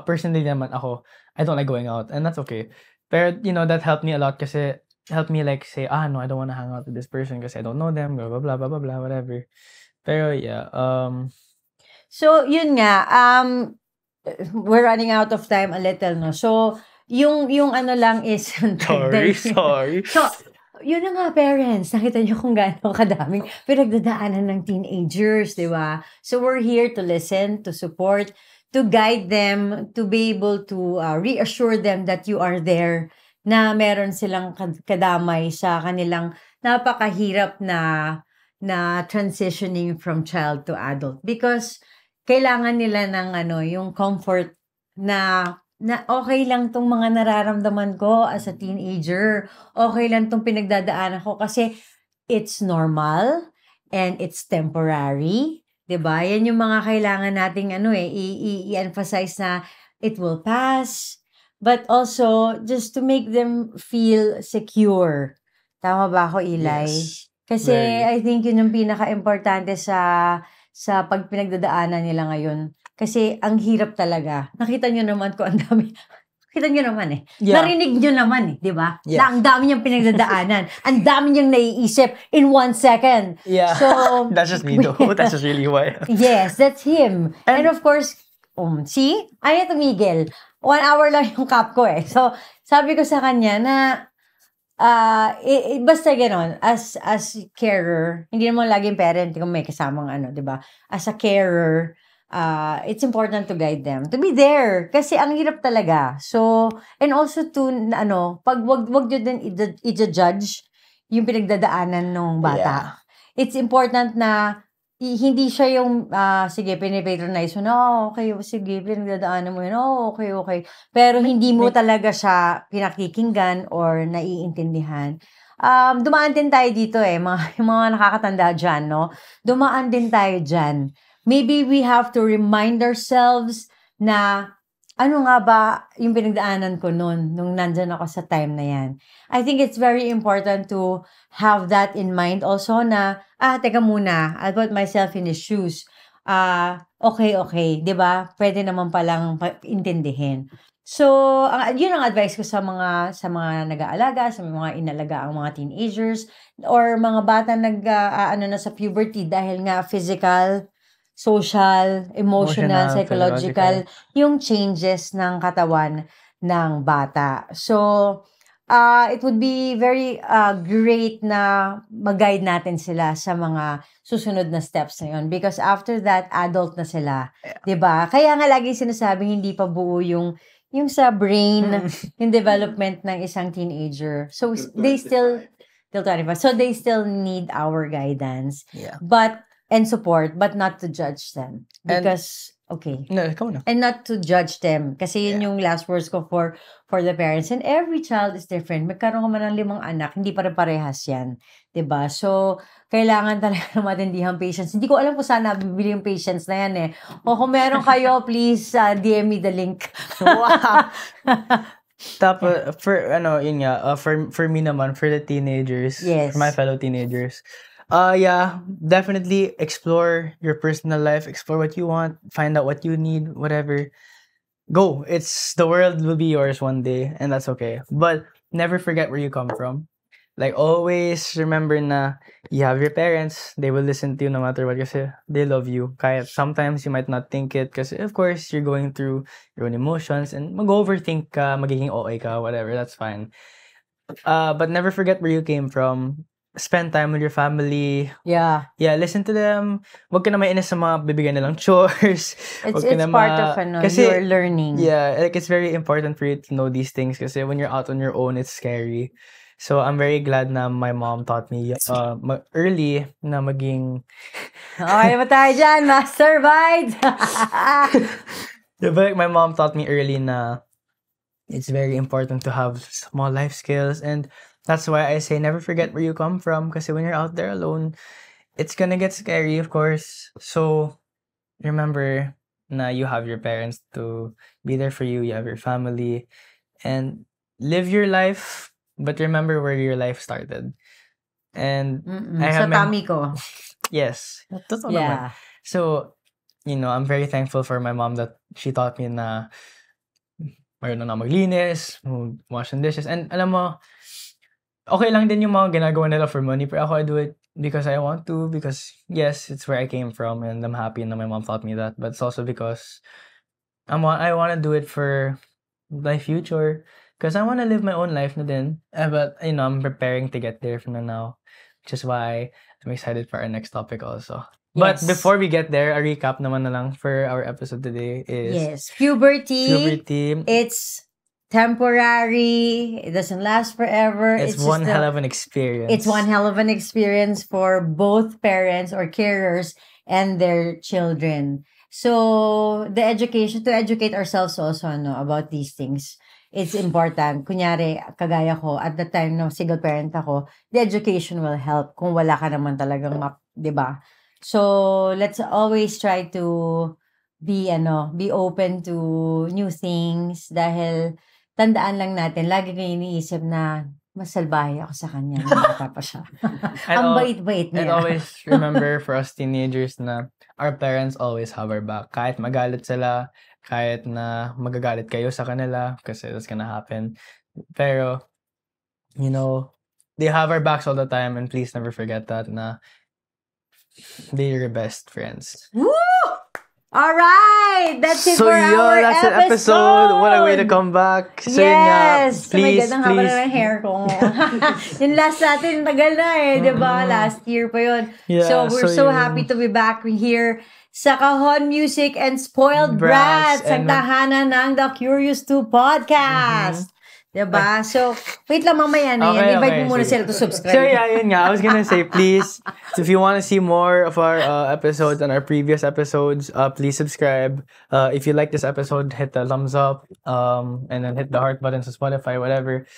personally naman ako, I don't like going out and that's okay. Pero, that helped me a lot kasi helped me like say, no, I don't want to hang out with this person kasi I don't know them, blah, blah, blah, blah, blah, blah, whatever. Pero yeah, So, yun nga, we're running out of time a little, no? So, yung ano lang is... sorry. So, yun na nga, parents. Nakita niyo kung gaano kadaming pinagdadaanan ng teenagers, di ba? So, we're here to listen, to support, to guide them, to be able to reassure them that you are there, na meron silang kadamay sa kanilang napakahirap na transitioning from child to adult. Because kailangan nila ng yung comfort na okay lang tong mga nararamdaman ko as a teenager. Okay lang tong pinagdadaanan ko kasi it's normal and it's temporary. 'Di ba? Yan yung mga kailangan nating i-emphasize na it will pass. But also just to make them feel secure. Tama ba ako, Eli? Yes. Kasi Very. I think yun yung pinaka-importante sa pag pinagdadaanan nila ngayon. Kasi ang hirap talaga. Nakita nyo naman ko ang dami. Nakita nyo naman eh. Yeah. Narinig nyo naman di ba? Yes. Na ang dami niyang pinagdadaanan. Ang dami niyang naiisip in 1 second. Yeah. So, That's just me though. That's just really why. yes, that's him. And of course, see? Ayaw tumigil. 1 hour lang yung cup ko eh. So, sabi ko sa kanya na basta gano'n, as carer, hindi naman laging parent kung may kasamang di ba? As a carer, it's important to guide them, to be there. Kasi ang hirap talaga. So, and also to, pag wag nyo din i-judge yung pinagdadaanan ng bata. Yeah. It's important na hindi siya yung, sige, pinipatronize mo na, okay, sige, pinagdadaanan mo yun, okay. Pero hindi mo talaga siya pinakikinggan or naiintindihan. Dumaan din tayo dito yung mga nakakatanda dyan, no? Dumaan din tayo dyan. Maybe we have to remind ourselves na, ano nga ba yung pinagdaanan ko nung nandyan ako sa time na yan. I think it's very important to have that in mind also na, teka muna, I'll put myself in his shoes. Okay, di ba? Pwede naman palang intindihin. So, yun ang advice ko sa mga nag-aalaga, sa mga inalaga ang mga teenagers, or mga bata na sa puberty dahil nga physical, social, emotional, psychological, yung changes ng katawan ng bata. So, it would be very great na mag-guide natin sila sa mga susunod na steps na yun. Because after that, adult na sila. Yeah. Diba? Kaya nga lagi sinasabi, hindi pa buo yung sa brain, yung development ng isang teenager. So, they still, till 25. So, they still need our guidance. Yeah. And support, but not to judge them. Because, No, ikaw na. And not to judge them. Kasi yun yung last words ko for the parents. And every child is different. Magkaroon ka man ng 5 anak, hindi pare-parehas yan. Diba? So, kailangan talaga ng matindihang patience. Hindi ko alam kung saan nabibili yung patience na yan eh. O kung meron kayo, please DM me the link. Wow! Tapos, yun nga, for me naman, for the teenagers, Yes. for my fellow teenagers, yeah, definitely explore your personal life, explore what you want, find out what you need, whatever. Go. The world will be yours one day, and that's okay. But never forget where you come from. Like, always remember na you have your parents, they will listen to you no matter what kasi they love you. Kaya sometimes you might not think it kasi of course you're going through your own emotions and mag-overthink ka, magiging OA ka, whatever, that's fine. But never forget where you came from. Spend time with your family. Yeah. Yeah, listen to them. Huwag ka na mainis sa mga bibigyan nilang chores. It's Huwag ka na part of your learning. Yeah, like it's very important for you to know these things kasi when you're out on your own, it's scary. So I'm very glad na my mom taught me early na maging Okay ba tayo dyan, Master Vibes? Yeah, but like, my mom taught me early na it's very important to have small life skills, and that's why I say never forget where you come from kasi when you're out there alone, it's gonna get scary, of course. So remember na you have your parents to be there for you, you have your family, and live your life, but remember where your life started. And I Sa have my tummy ko. yes, totoo naman. Yeah. So, I'm very thankful for my mom that she taught me na marunong na maglinis, wash and dishes. And alam mo, okay lang din yung mga ginagawa nila for money, pero ako I do it because I want to, because yes, it's where I came from and I'm happy na my mom taught me that, but it's also because I want to do it for my future, because I want to live my own life na din. But, I'm preparing to get there from now, which is why I'm excited for our next topic also. But Yes. before we get there, a recap naman na lang for our episode today is Yes. Puberty. puberty. It's temporary. It doesn't last forever. It's one hell of an experience. It's one hell of an experience for both parents or carers and their children. So, to educate ourselves also about these things, it's important. Kunyari, kagaya ko, at the time na single parent ako, the education will help kung wala ka naman talagang di ba? So, let's always try to be open to new things dahil tandaan lang natin, lagi kayo iniisip na mas salbahe ako sa kanya nung bata pa siya. Ang bait-bait niya. And always remember for us teenagers na our parents always have our back. Kahit magalit sila, kahit na magagalit kayo sa kanila, kasi that's gonna happen. Pero, they have our backs all the time, and please never forget that na they're your best friends. Woo! Alright! That's it for our that's an episode. What a way to come back. So yes! Please, ang haba na ng hair ko. Yung last natin, tagal na diba? Last year pa yun. Yeah, so we're so happy to be back here sa Kahon Music and Spoiled Brats, ang tahanan ng The Curious 2 Podcast. Diba? So, wait lang mamaya na yan. Invite mo muna sila to subscribe. So, yeah, yun nga. I was gonna say, please, if you want to see more of our episodes and our previous episodes, please subscribe. If you like this episode, hit the thumbs up, and then hit the heart button to Spotify, whatever.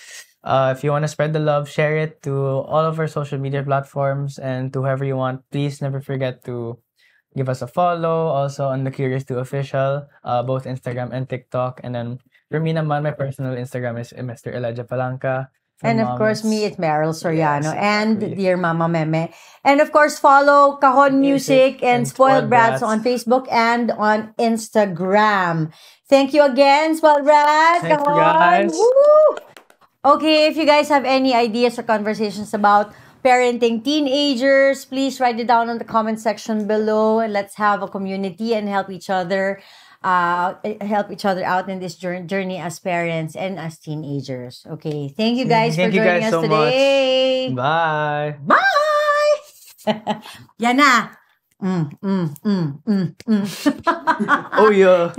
If you want to spread the love, share it to all of our social media platforms and to whoever you want. Please never forget to give us a follow. Also on the Curious 2 Official, both Instagram and TikTok. And then for me naman, my personal Instagram is Mr. Elijah Palanca. And of course, me, it's Meryl Soriano. Yes, and Dear Mama Meme. And of course, follow Kahon Music and Spoiled Brats on Facebook and on Instagram. Thank you again, Spoiled Brats. Thanks, guys. Woo! Okay, if you guys have any ideas or conversations about parenting teenagers, please write it down in the comment section below. And let's have a community and help each other out in this journey as parents and as teenagers. Okay, thank you guys for joining us today. Much. Bye. Bye. Yan na. Oh yeah.